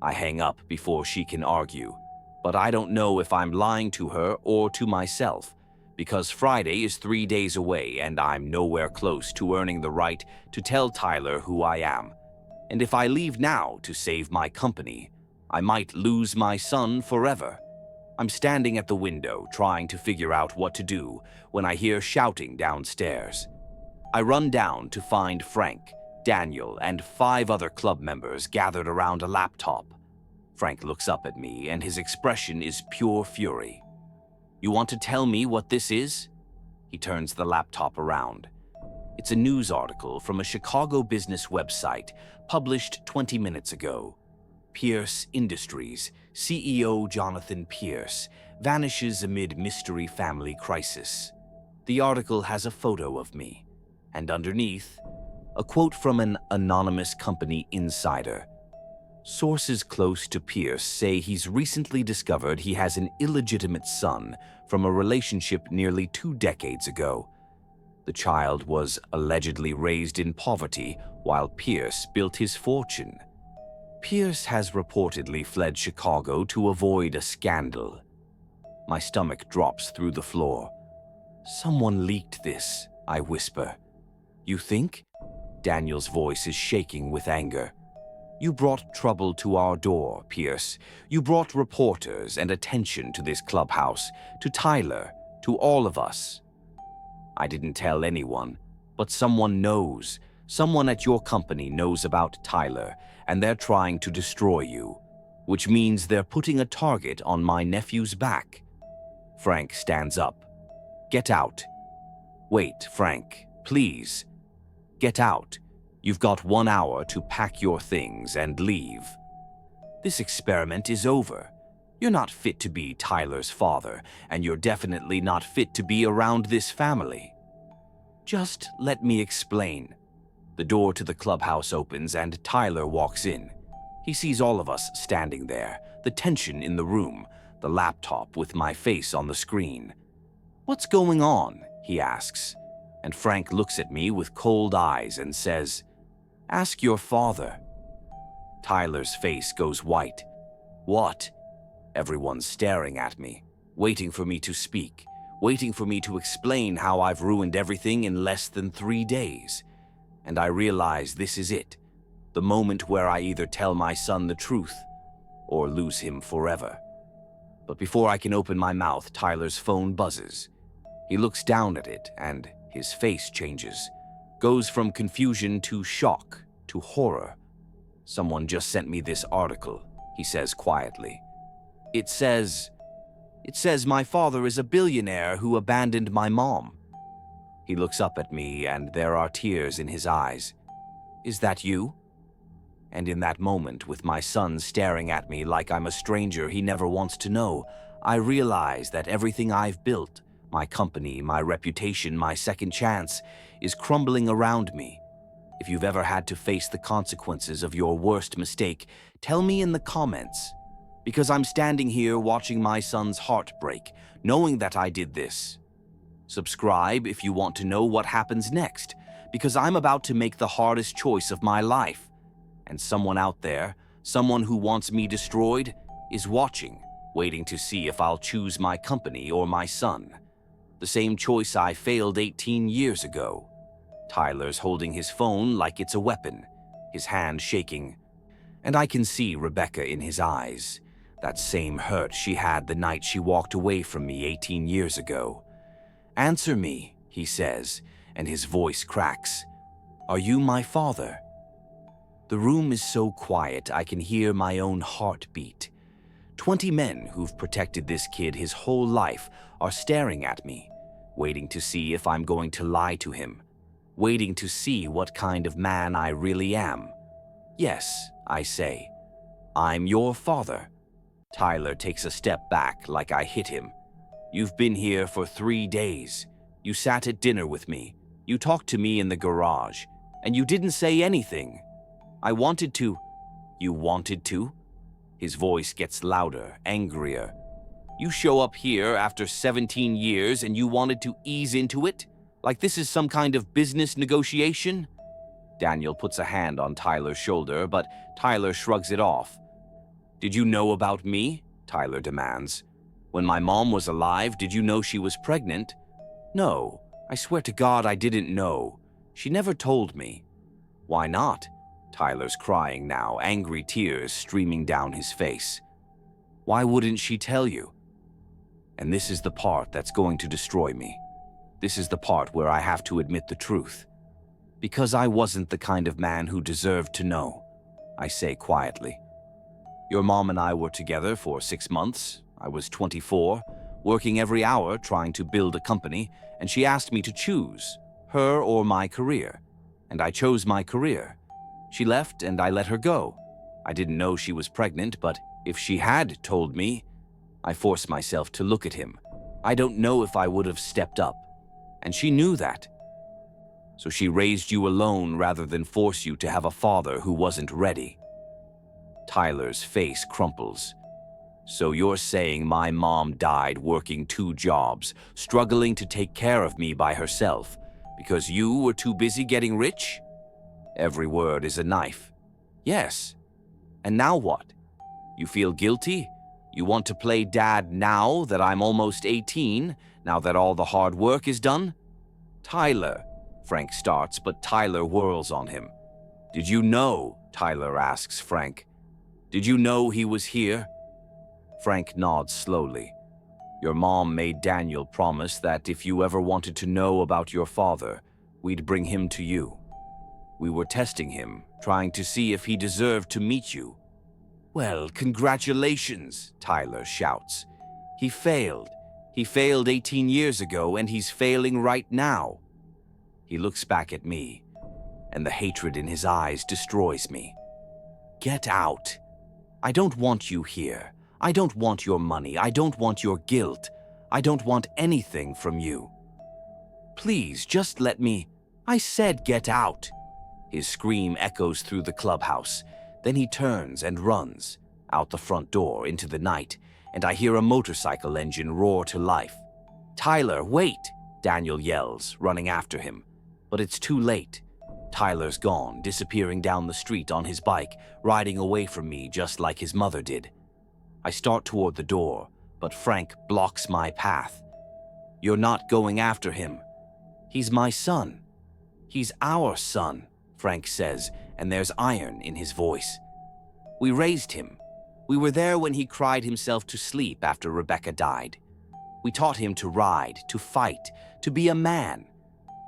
I hang up before she can argue, but I don't know if I'm lying to her or to myself, because Friday is 3 days away and I'm nowhere close to earning the right to tell Tyler who I am. And if I leave now to save my company, I might lose my son forever. I'm standing at the window trying to figure out what to do when I hear shouting downstairs. I run down to find Frank, Daniel, and 5 other club members gathered around a laptop. Frank looks up at me and his expression is pure fury. "You want to tell me what this is?" He turns the laptop around. It's a news article from a Chicago business website published 20 minutes ago. Pierce Industries CEO Jonathan Pierce vanishes amid mystery family crisis. The article has a photo of me, and underneath, a quote from an anonymous company insider. Sources close to Pierce say he's recently discovered he has an illegitimate son from a relationship nearly 2 decades ago. The child was allegedly raised in poverty while Pierce built his fortune. Pierce has reportedly fled Chicago to avoid a scandal. My stomach drops through the floor. "Someone leaked this," I whisper. "You think?" Daniel's voice is shaking with anger. "You brought trouble to our door, Pierce. You brought reporters and attention to this clubhouse, to Tyler, to all of us." "I didn't tell anyone, but someone knows. Someone at your company knows about Tyler, and they're trying to destroy you, which means they're putting a target on my nephew's back." Frank stands up. "Get out." "Wait, Frank, please. Get out. You've got 1 hour to pack your things and leave. This experiment is over. You're not fit to be Tyler's father, and you're definitely not fit to be around this family." "Just let me explain." The door to the clubhouse opens and Tyler walks in. He sees all of us standing there, the tension in the room, the laptop with my face on the screen. "What's going on?" he asks, and Frank looks at me with cold eyes and says, "Ask your father." Tyler's face goes white. "What?" Everyone's staring at me, waiting for me to speak, waiting for me to explain how I've ruined everything in less than 3 days. And I realize this is it, the moment where I either tell my son the truth or lose him forever. But before I can open my mouth, Tyler's phone buzzes. He looks down at it, and His face changes, goes from confusion to shock to horror. "Someone just sent me this article," he says quietly. It says my father is a billionaire who abandoned my mom." He looks up at me and there are tears in his eyes. "Is that you?" And in that moment, with my son staring at me like I'm a stranger he never wants to know, I realize that everything I've built, my company, my reputation, my second chance, is crumbling around me. If you've ever had to face the consequences of your worst mistake, tell me in the comments. Because I'm standing here watching my son's heart break, knowing that I did this. Subscribe if you want to know what happens next, because I'm about to make the hardest choice of my life. And someone out there, someone who wants me destroyed, is watching, waiting to see if I'll choose my company or my son. The same choice I failed 18 years ago. Tyler's holding his phone like it's a weapon, his hand shaking. And I can see Rebecca in his eyes, that same hurt she had the night she walked away from me 18 years ago. "Answer me," he says, and his voice cracks. "Are you my father?" The room is so quiet I can hear my own heartbeat. 20 men who've protected this kid his whole life are staring at me, waiting to see if I'm going to lie to him, waiting to see what kind of man I really am. "Yes," I say, "I'm your father." Tyler takes a step back like I hit him. "You've been here for 3 days. You sat at dinner with me. You talked to me in the garage. And you didn't say anything. I wanted to." "You wanted to?" His voice gets louder, angrier. "You show up here after 17 years and you wanted to ease into it? Like this is some kind of business negotiation?" Daniel puts a hand on Tyler's shoulder, but Tyler shrugs it off. "Did you know about me?" Tyler demands. "When my mom was alive, did you know she was pregnant?" "No, I swear to God I didn't know. She never told me." "Why not?" Tyler's crying now, angry tears streaming down his face. "Why wouldn't she tell you?" And this is the part that's going to destroy me. This is the part where I have to admit the truth. Because I wasn't the kind of man who deserved to know, I say quietly. "Your mom and I were together for 6 months. I was 24, working every hour trying to build a company, and she asked me to choose, her or my career. And I chose my career. She left and I let her go. I didn't know she was pregnant, but if she had told me, I forced myself to look at him. I don't know if I would have stepped up. And she knew that. So she raised you alone rather than force you to have a father who wasn't ready." Tyler's face crumples. "So you're saying my mom died working 2 jobs, struggling to take care of me by herself, because you were too busy getting rich?" Every word is a knife. "Yes. And now what? You feel guilty? You want to play dad now that I'm almost 18, now that all the hard work is done?" "Tyler," Frank starts, but Tyler whirls on him. "Did you know?" Tyler asks Frank. "Did you know he was here?" Frank nods slowly. "Your mom made Daniel promise that if you ever wanted to know about your father, we'd bring him to you. We were testing him, trying to see if he deserved to meet you." "Well, congratulations," Tyler shouts. "He failed. He failed 18 years ago, and he's failing right now." He looks back at me, and the hatred in his eyes destroys me. "Get out. I don't want you here. I don't want your money. I don't want your guilt. I don't want anything from you. Please, just let me. I said get out." His scream echoes through the clubhouse. Then he turns and runs, out the front door into the night, and I hear a motorcycle engine roar to life. "Tyler, wait!" Daniel yells, running after him. But it's too late. Tyler's gone, disappearing down the street on his bike, riding away from me just like his mother did. I start toward the door, but Frank blocks my path. "You're not going after him. He's my son. He's our son," Frank says, and there's iron in his voice. "We raised him. We were there when he cried himself to sleep after Rebecca died. We taught him to ride, to fight, to be a man.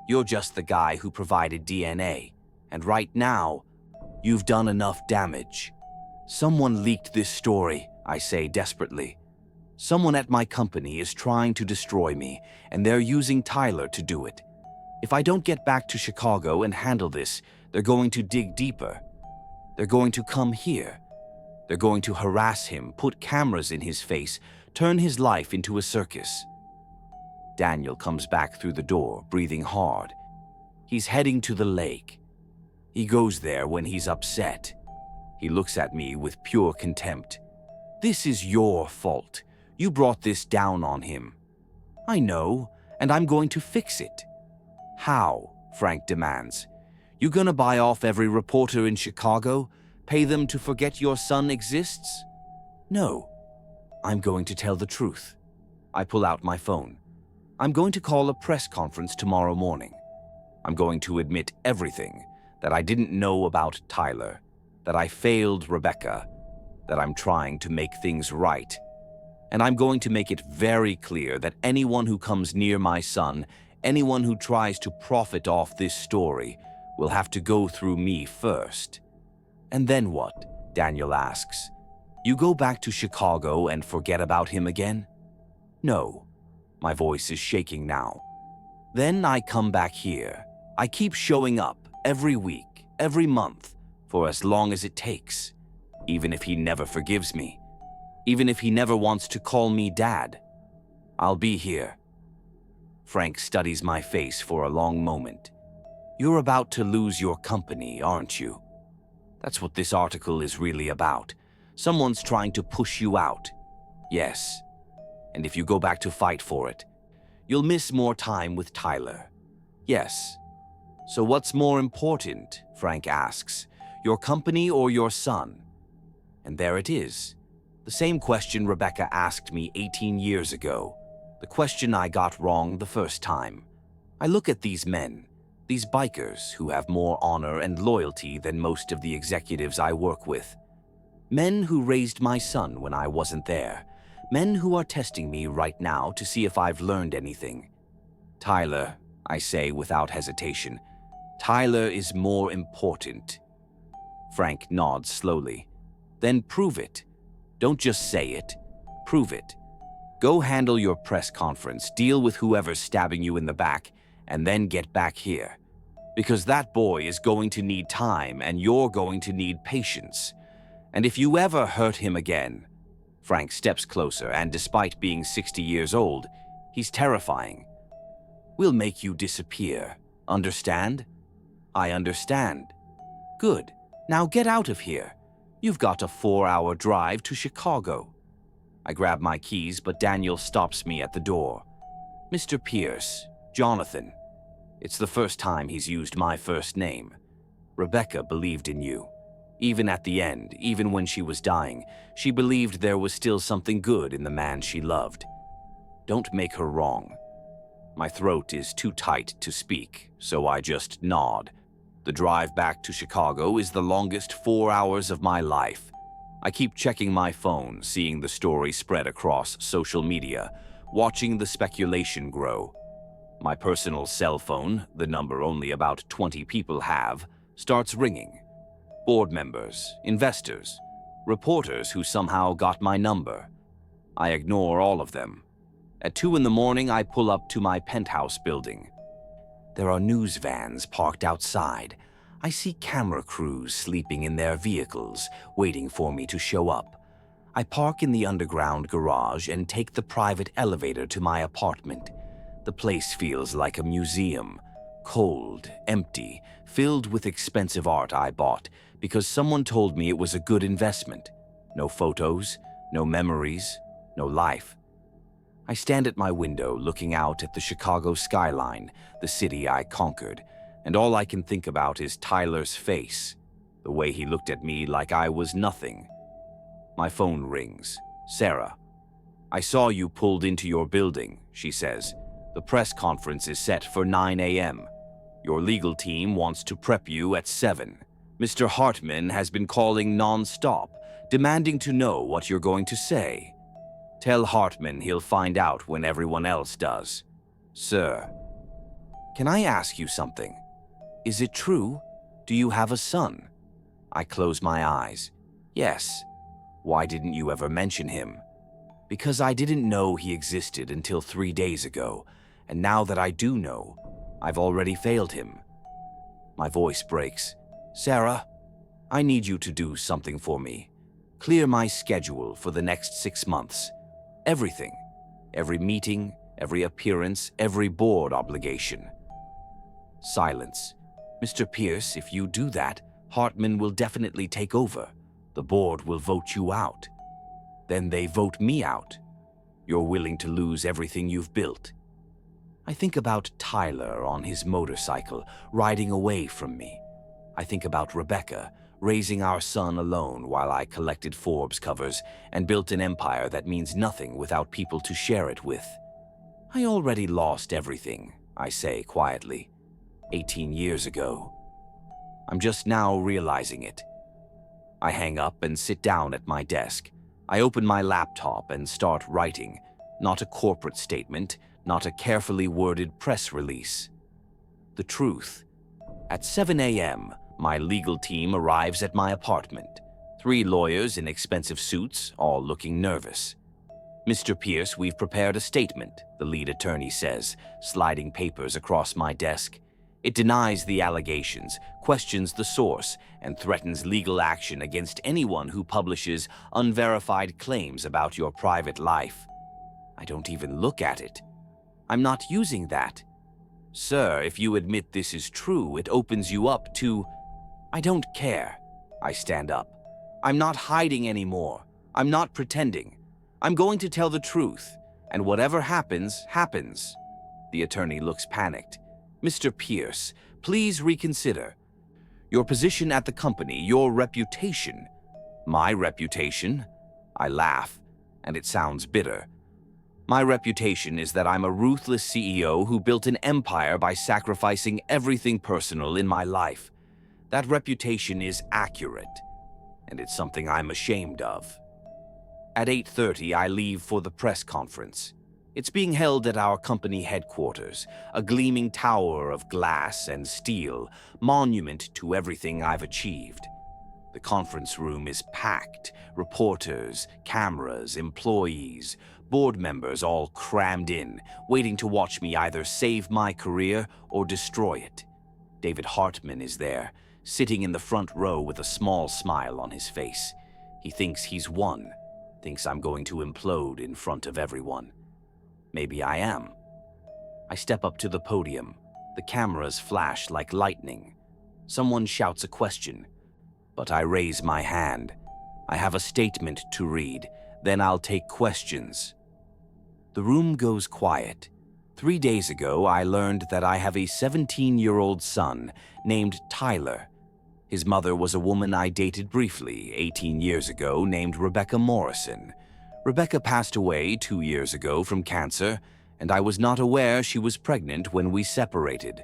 You're just the guy who provided DNA, and right now, you've done enough damage. Someone leaked this story, I say desperately. Someone at my company is trying to destroy me, and they're using Tyler to do it. If I don't get back to Chicago and handle this, they're going to dig deeper. They're going to come here. They're going to harass him, put cameras in his face, turn his life into a circus. Daniel comes back through the door, breathing hard. He's heading to the lake. He goes there when he's upset. He looks at me with pure contempt. This is your fault. You brought this down on him. I know, and I'm going to fix it. How? Frank demands. You gonna buy off every reporter in Chicago? Pay them to forget your son exists? No. I'm going to tell the truth. I pull out my phone. I'm going to call a press conference tomorrow morning. I'm going to admit everything, that I didn't know about Tyler, that I failed Rebecca, that I'm trying to make things right. And I'm going to make it very clear that anyone who comes near my son, anyone who tries to profit off this story, will have to go through me first. And then what? Daniel asks. You go back to Chicago and forget about him again? No. My voice is shaking now. Then I come back here. I keep showing up every week, every month, for as long as it takes, even if he never forgives me, even if he never wants to call me Dad. I'll be here. Frank studies my face for a long moment. You're about to lose your company, aren't you? That's what this article is really about. Someone's trying to push you out. Yes. And if you go back to fight for it, you'll miss more time with Tyler. Yes. So what's more important, Frank asks, your company or your son? And there it is. The same question Rebecca asked me 18 years ago. The question I got wrong the first time. I look at these men, these bikers who have more honor and loyalty than most of the executives I work with. Men who raised my son when I wasn't there. Men who are testing me right now to see if I've learned anything. Tyler, I say without hesitation, Tyler is more important. Frank nods slowly. Then prove it. Don't just say it. Prove it. Go handle your press conference, deal with whoever's stabbing you in the back, and then get back here. Because that boy is going to need time and you're going to need patience. And if you ever hurt him again... Frank steps closer, and despite being 60 years old, he's terrifying. We'll make you disappear. Understand? I understand. Good. Now get out of here. You've got a 4-hour drive to Chicago. I grab my keys, but Daniel stops me at the door. Mr. Pierce, Jonathan. It's the first time he's used my first name. Rebecca believed in you. Even at the end, even when she was dying, she believed there was still something good in the man she loved. Don't make her wrong. My throat is too tight to speak, so I just nod. The drive back to Chicago is the longest 4 hours of my life. I keep checking my phone, seeing the story spread across social media, watching the speculation grow. My personal cell phone, the number only about 20 people have, starts ringing. Board members, investors, reporters who somehow got my number. I ignore all of them. At 2 in the morning, I pull up to my penthouse building. There are news vans parked outside. I see camera crews sleeping in their vehicles, waiting for me to show up. I park in the underground garage and take the private elevator to my apartment. The place feels like a museum, cold, empty, filled with expensive art I bought because someone told me it was a good investment. No photos, no memories, no life. I stand at my window looking out at the Chicago skyline, the city I conquered, and all I can think about is Tyler's face, the way he looked at me like I was nothing. My phone rings. Sarah. I saw you pulled into your building, she says. The press conference is set for 9 a.m. Your legal team wants to prep you at 7. Mr. Hartman has been calling non-stop, demanding to know what you're going to say. Tell Hartman he'll find out when everyone else does. Sir. Can I ask you something? Is it true? Do you have a son? I close my eyes. Yes. Why didn't you ever mention him? Because I didn't know he existed until 3 days ago, and now that I do know, I've already failed him. My voice breaks. Sarah, I need you to do something for me. Clear my schedule for the next 6 months. Everything. Every meeting, every appearance, every board obligation. Silence. Mr. Pierce, if you do that, Hartman will definitely take over. The board will vote you out. Then they vote me out. You're willing to lose everything you've built. I think about Tyler on his motorcycle, riding away from me. I think about Rebecca, raising our son alone while I collected Forbes covers and built an empire that means nothing without people to share it with. I already lost everything, I say quietly, 18 years ago. I'm just now realizing it. I hang up and sit down at my desk. I open my laptop and start writing, not a corporate statement, not a carefully worded press release. The truth. At 7 a.m., my legal team arrives at my apartment. 3 lawyers in expensive suits, all looking nervous. Mr. Pierce, we've prepared a statement, the lead attorney says, sliding papers across my desk. It denies the allegations, questions the source, and threatens legal action against anyone who publishes unverified claims about your private life. I don't even look at it. I'm not using that. Sir, if you admit this is true, it opens you up to... I don't care. I stand up. I'm not hiding anymore. I'm not pretending. I'm going to tell the truth, and whatever happens, happens. The attorney looks panicked. Mr. Pierce, please reconsider. Your position at the company, your reputation. My reputation? I laugh, and it sounds bitter. My reputation is that I'm a ruthless CEO who built an empire by sacrificing everything personal in my life. That reputation is accurate, and it's something I'm ashamed of. At 8:30, I leave for the press conference. It's being held at our company headquarters, a gleaming tower of glass and steel, monument to everything I've achieved. The conference room is packed, reporters, cameras, employees, board members all crammed in, waiting to watch me either save my career or destroy it. David Hartman is there, sitting in the front row with a small smile on his face. He thinks he's won, thinks I'm going to implode in front of everyone. Maybe I am. I step up to the podium. The cameras flash like lightning. Someone shouts a question, but I raise my hand. I have a statement to read, then I'll take questions. The room goes quiet. 3 days ago, I learned that I have a 17-year-old son named Tyler. His mother was a woman I dated briefly 18 years ago named Rebecca Morrison. Rebecca passed away 2 years ago from cancer, and I was not aware she was pregnant when we separated.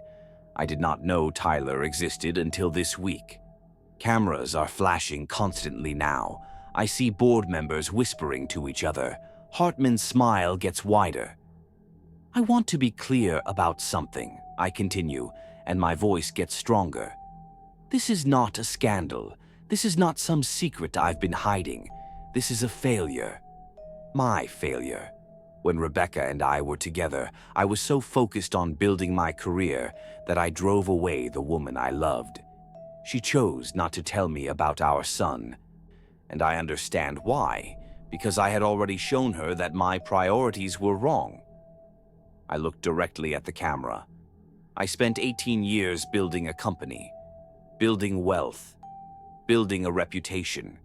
I did not know Tyler existed until this week. Cameras are flashing constantly now. I see board members whispering to each other. Hartman's smile gets wider. I want to be clear about something, I continue, and my voice gets stronger. This is not a scandal. This is not some secret I've been hiding. This is a failure. My failure. When Rebecca and I were together, I was so focused on building my career that I drove away the woman I loved. She chose not to tell me about our son. And I understand why, because I had already shown her that my priorities were wrong. I looked directly at the camera. I spent 18 years building a company, building wealth, building a reputation.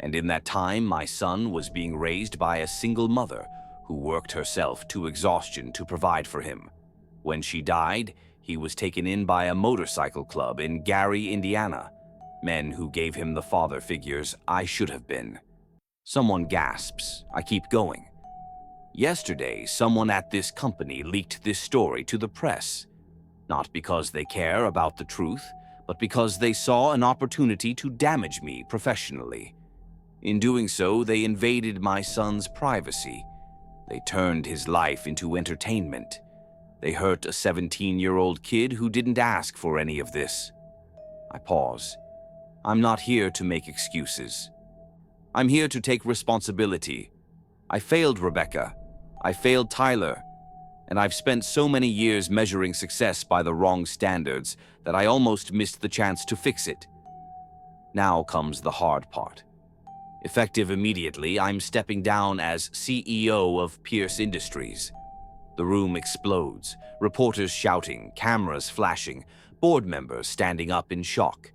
And in that time, my son was being raised by a single mother who worked herself to exhaustion to provide for him. When she died, he was taken in by a motorcycle club in Gary, Indiana, men who gave him the father figures I should have been. Someone gasps. I keep going. Yesterday, someone at this company leaked this story to the press, not because they care about the truth, but because they saw an opportunity to damage me professionally. In doing so, they invaded my son's privacy. They turned his life into entertainment. They hurt a 17-year-old kid who didn't ask for any of this. I pause. I'm not here to make excuses. I'm here to take responsibility. I failed Rebecca. I failed Tyler. And I've spent so many years measuring success by the wrong standards that I almost missed the chance to fix it. Now comes the hard part. Effective immediately, I'm stepping down as CEO of Pierce Industries. The room explodes, reporters shouting, cameras flashing, board members standing up in shock.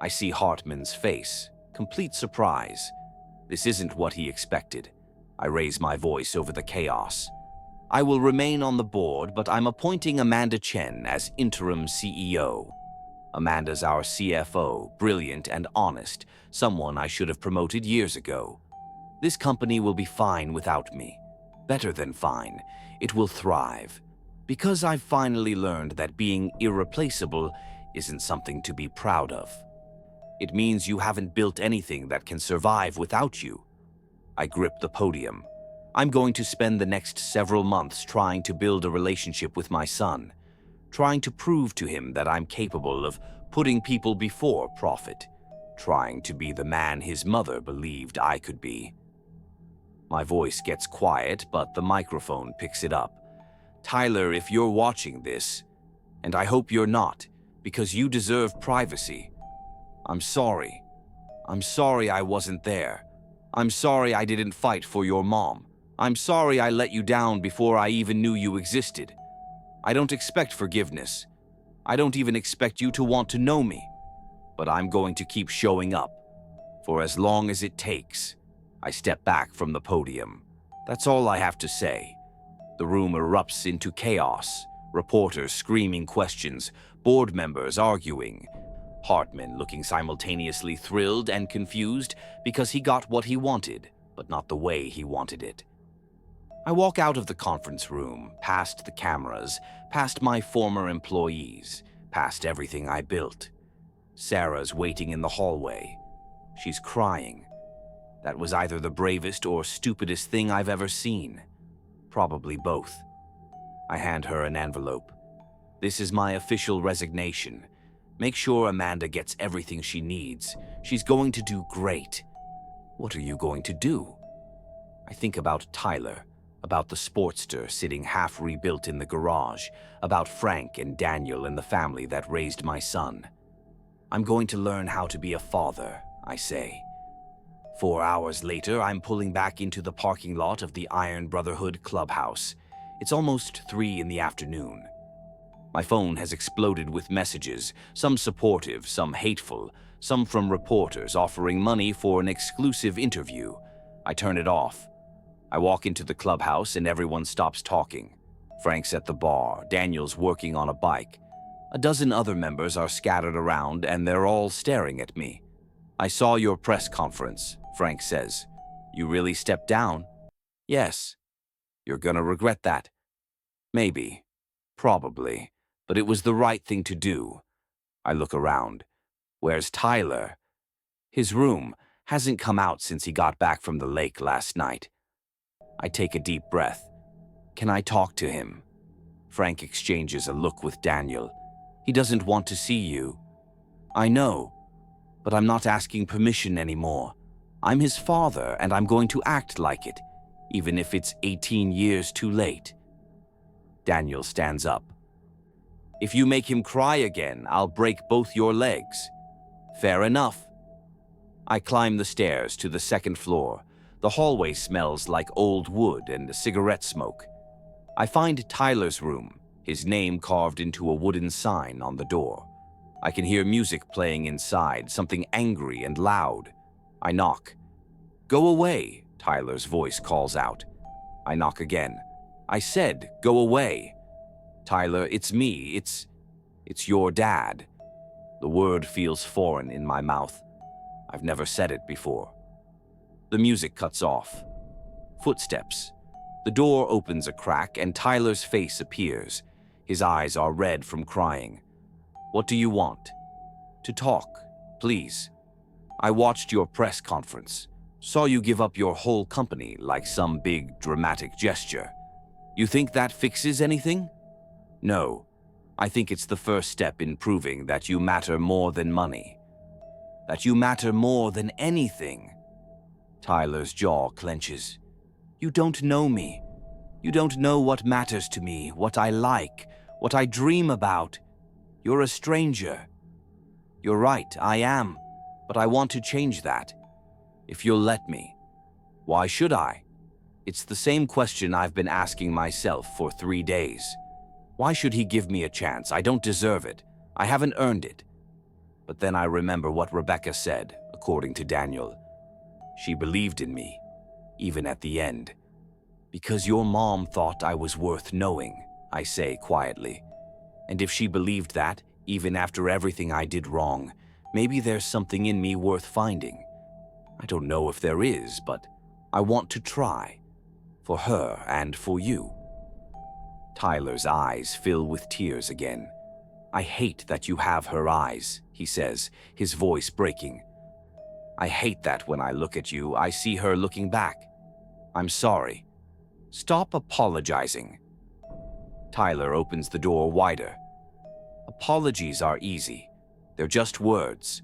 I see Hartman's face, complete surprise. This isn't what he expected. I raise my voice over the chaos. I will remain on the board, but I'm appointing Amanda Chen as interim CEO. Amanda's our CFO, brilliant and honest, someone I should have promoted years ago. This company will be fine without me. Better than fine. It will thrive. Because I've finally learned that being irreplaceable isn't something to be proud of. It means you haven't built anything that can survive without you. I grip the podium. I'm going to spend the next several months trying to build a relationship with my son, trying to prove to him that I'm capable of putting people before profit, trying to be the man his mother believed I could be. My voice gets quiet, but the microphone picks it up. Tyler, if you're watching this, and I hope you're not, because you deserve privacy, I'm sorry. I'm sorry I wasn't there. I'm sorry I didn't fight for your mom. I'm sorry I let you down before I even knew you existed. I don't expect forgiveness. I don't even expect you to want to know me. But I'm going to keep showing up. For as long as it takes. I step back from the podium. That's all I have to say. The room erupts into chaos. Reporters screaming questions. Board members arguing. Hartman looking simultaneously thrilled and confused because he got what he wanted, but not the way he wanted it. I walk out of the conference room, past the cameras, past my former employees, past everything I built. Sarah's waiting in the hallway. She's crying. That was either the bravest or stupidest thing I've ever seen. Probably both. I hand her an envelope. This is my official resignation. Make sure Amanda gets everything she needs. She's going to do great. What are you going to do? I think about Tyler, about the Sportster sitting half rebuilt in the garage, about Frank and Daniel and the family that raised my son. I'm going to learn how to be a father, I say. 4 hours later, I'm pulling back into the parking lot of the Iron Brotherhood clubhouse. It's almost 3 in the afternoon. My phone has exploded with messages, some supportive, some hateful, some from reporters offering money for an exclusive interview. I turn it off. I walk into the clubhouse and everyone stops talking. Frank's at the bar, Daniel's working on a bike. A dozen other members are scattered around and they're all staring at me. I saw your press conference, Frank says. You really stepped down? Yes. You're gonna regret that. Maybe. Probably. But it was the right thing to do. I look around. Where's Tyler? His room hasn't come out since he got back from the lake last night. I take a deep breath. Can I talk to him? Frank exchanges a look with Daniel. He doesn't want to see you. I know, but I'm not asking permission anymore. I'm his father and I'm going to act like it, even if it's 18 years too late. Daniel stands up. If you make him cry again, I'll break both your legs. Fair enough. I climb the stairs to the second floor. The hallway smells like old wood and cigarette smoke. I find Tyler's room, his name carved into a wooden sign on the door. I can hear music playing inside, something angry and loud. I knock. Go away, Tyler's voice calls out. I knock again. I said, go away. Tyler, it's me. It's your dad. The word feels foreign in my mouth. I've never said it before. The music cuts off. Footsteps. The door opens a crack and Tyler's face appears. His eyes are red from crying. What do you want? To talk, please. I watched your press conference. Saw you give up your whole company like some big dramatic gesture. You think that fixes anything? No, I think it's the first step in proving that you matter more than money. That you matter more than anything. Tyler's jaw clenches. You don't know me. You don't know what matters to me, what I like, what I dream about. You're a stranger. You're right, I am, but I want to change that. If you'll let me. Why should I? It's the same question I've been asking myself for 3 days. Why should he give me a chance? I don't deserve it. I haven't earned it. But then I remember what Rebecca said, according to Daniel. She believed in me, even at the end. Because your mom thought I was worth knowing, I say quietly. And if she believed that, even after everything I did wrong, maybe there's something in me worth finding. I don't know if there is, but I want to try. For her and for you. Tyler's eyes fill with tears again. I hate that you have her eyes, he says, his voice breaking. I hate that when I look at you, I see her looking back. I'm sorry. Stop apologizing. Tyler opens the door wider. Apologies are easy. They're just words.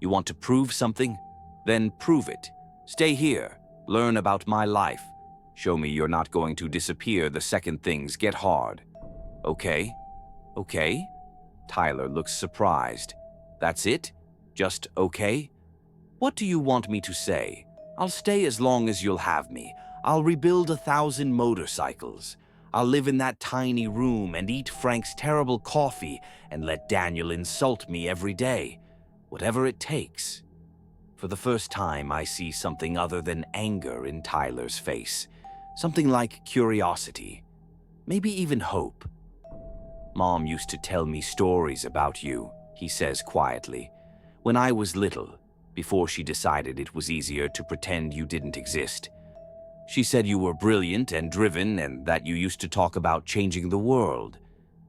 You want to prove something? Then prove it. Stay here. Learn about my life. Show me you're not going to disappear the second things get hard. Okay? Okay? Tyler looks surprised. That's it? Just okay? What do you want me to say? I'll stay as long as you'll have me. I'll rebuild 1,000 motorcycles. I'll live in that tiny room and eat Frank's terrible coffee and let Daniel insult me every day. Whatever it takes. For the first time, I see something other than anger in Tyler's face. Something like curiosity. Maybe even hope. Mom used to tell me stories about you, he says quietly. When I was little, before she decided it was easier to pretend you didn't exist. She said you were brilliant and driven and that you used to talk about changing the world.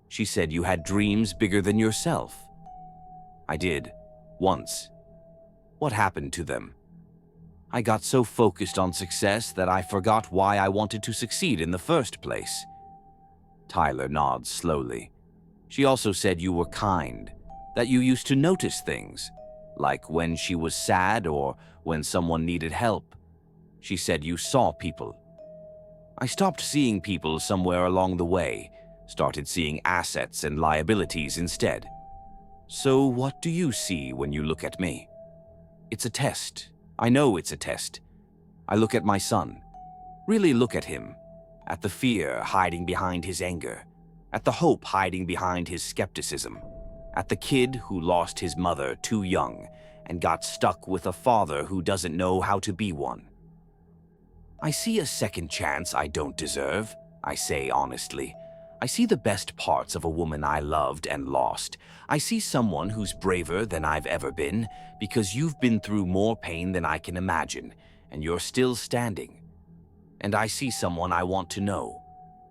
She said you had dreams bigger than yourself. I did, once. What happened to them? I got so focused on success that I forgot why I wanted to succeed in the first place. Tyler nods slowly. She also said you were kind, that you used to notice things, like when she was sad or when someone needed help. She said you saw people. I stopped seeing people somewhere along the way, started seeing assets and liabilities instead. So what do you see when you look at me? It's a test. I know it's a test. I look at my son. Really look at him. At the fear hiding behind his anger. At the hope hiding behind his skepticism. At the kid who lost his mother too young and got stuck with a father who doesn't know how to be one. I see a second chance I don't deserve, I say honestly. I see the best parts of a woman I loved and lost. I see someone who's braver than I've ever been because you've been through more pain than I can imagine, and you're still standing. And I see someone I want to know,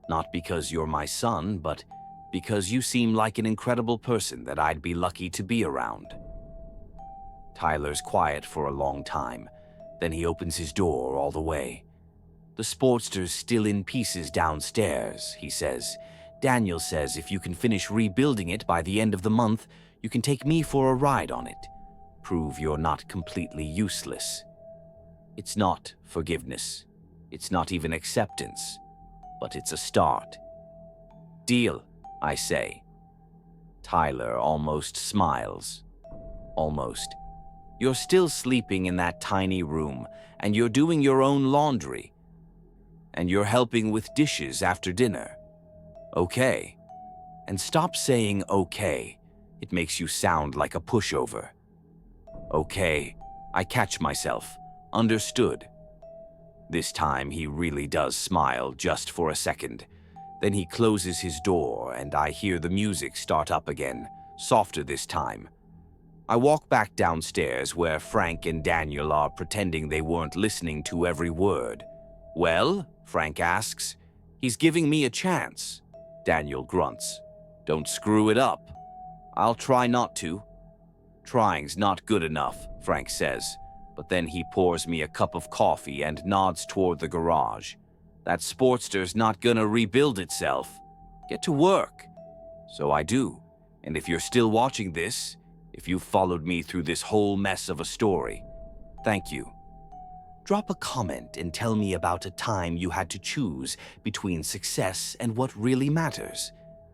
not because you're my son, but because you seem like an incredible person that I'd be lucky to be around. Tyler's quiet for a long time, then he opens his door all the way. The Sportster's still in pieces downstairs, he says. Daniel says if you can finish rebuilding it by the end of the month, you can take me for a ride on it. Prove you're not completely useless. It's not forgiveness. It's not even acceptance. But it's a start. Deal, I say. Tyler almost smiles. Almost. You're still sleeping in that tiny room, and you're doing your own laundry. And you're helping with dishes after dinner. Okay. And stop saying okay. It makes you sound like a pushover. Okay. I catch myself. Understood. This time he really does smile just for a second. Then he closes his door and I hear the music start up again, softer this time. I walk back downstairs where Frank and Daniel are pretending they weren't listening to every word. Well, Frank asks. He's giving me a chance. Daniel grunts. Don't screw it up. I'll try not to. Trying's not good enough, Frank says, but then he pours me a cup of coffee and nods toward the garage. That Sportster's not gonna rebuild itself. Get to work. So I do. And if you're still watching this, if you've followed me through this whole mess of a story, thank you. Drop a comment and tell me about a time you had to choose between success and what really matters.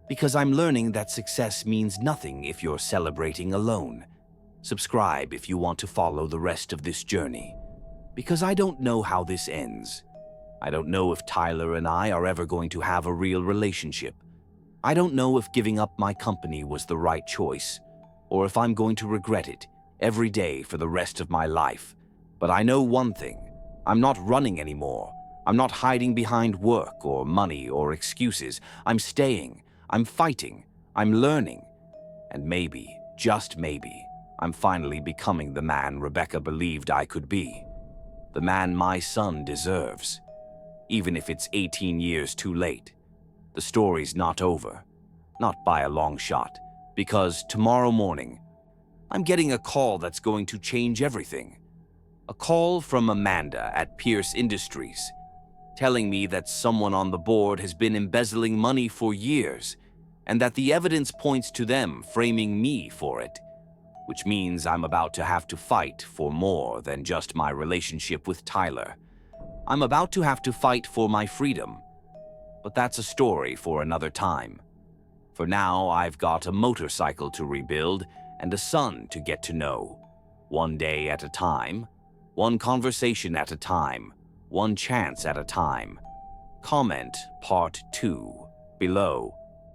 Because I'm learning that success means nothing if you're celebrating alone. Subscribe if you want to follow the rest of this journey. Because I don't know how this ends. I don't know if Tyler and I are ever going to have a real relationship. I don't know if giving up my company was the right choice, or if I'm going to regret it every day for the rest of my life. But I know one thing. I'm not running anymore. I'm not hiding behind work or money or excuses. I'm staying. I'm fighting. I'm learning. And maybe, just maybe, I'm finally becoming the man Rebecca believed I could be. The man my son deserves. Even if it's 18 years too late. The story's not over. Not by a long shot. Because tomorrow morning, I'm getting a call that's going to change everything. A call from Amanda at Pierce Industries, telling me that someone on the board has been embezzling money for years, and that the evidence points to them framing me for it, which means I'm about to have to fight for more than just my relationship with Tyler. I'm about to have to fight for my freedom, but that's a story for another time. For now, I've got a motorcycle to rebuild and a son to get to know. One day at a time, one conversation at a time, one chance at a time. Comment Part 2 below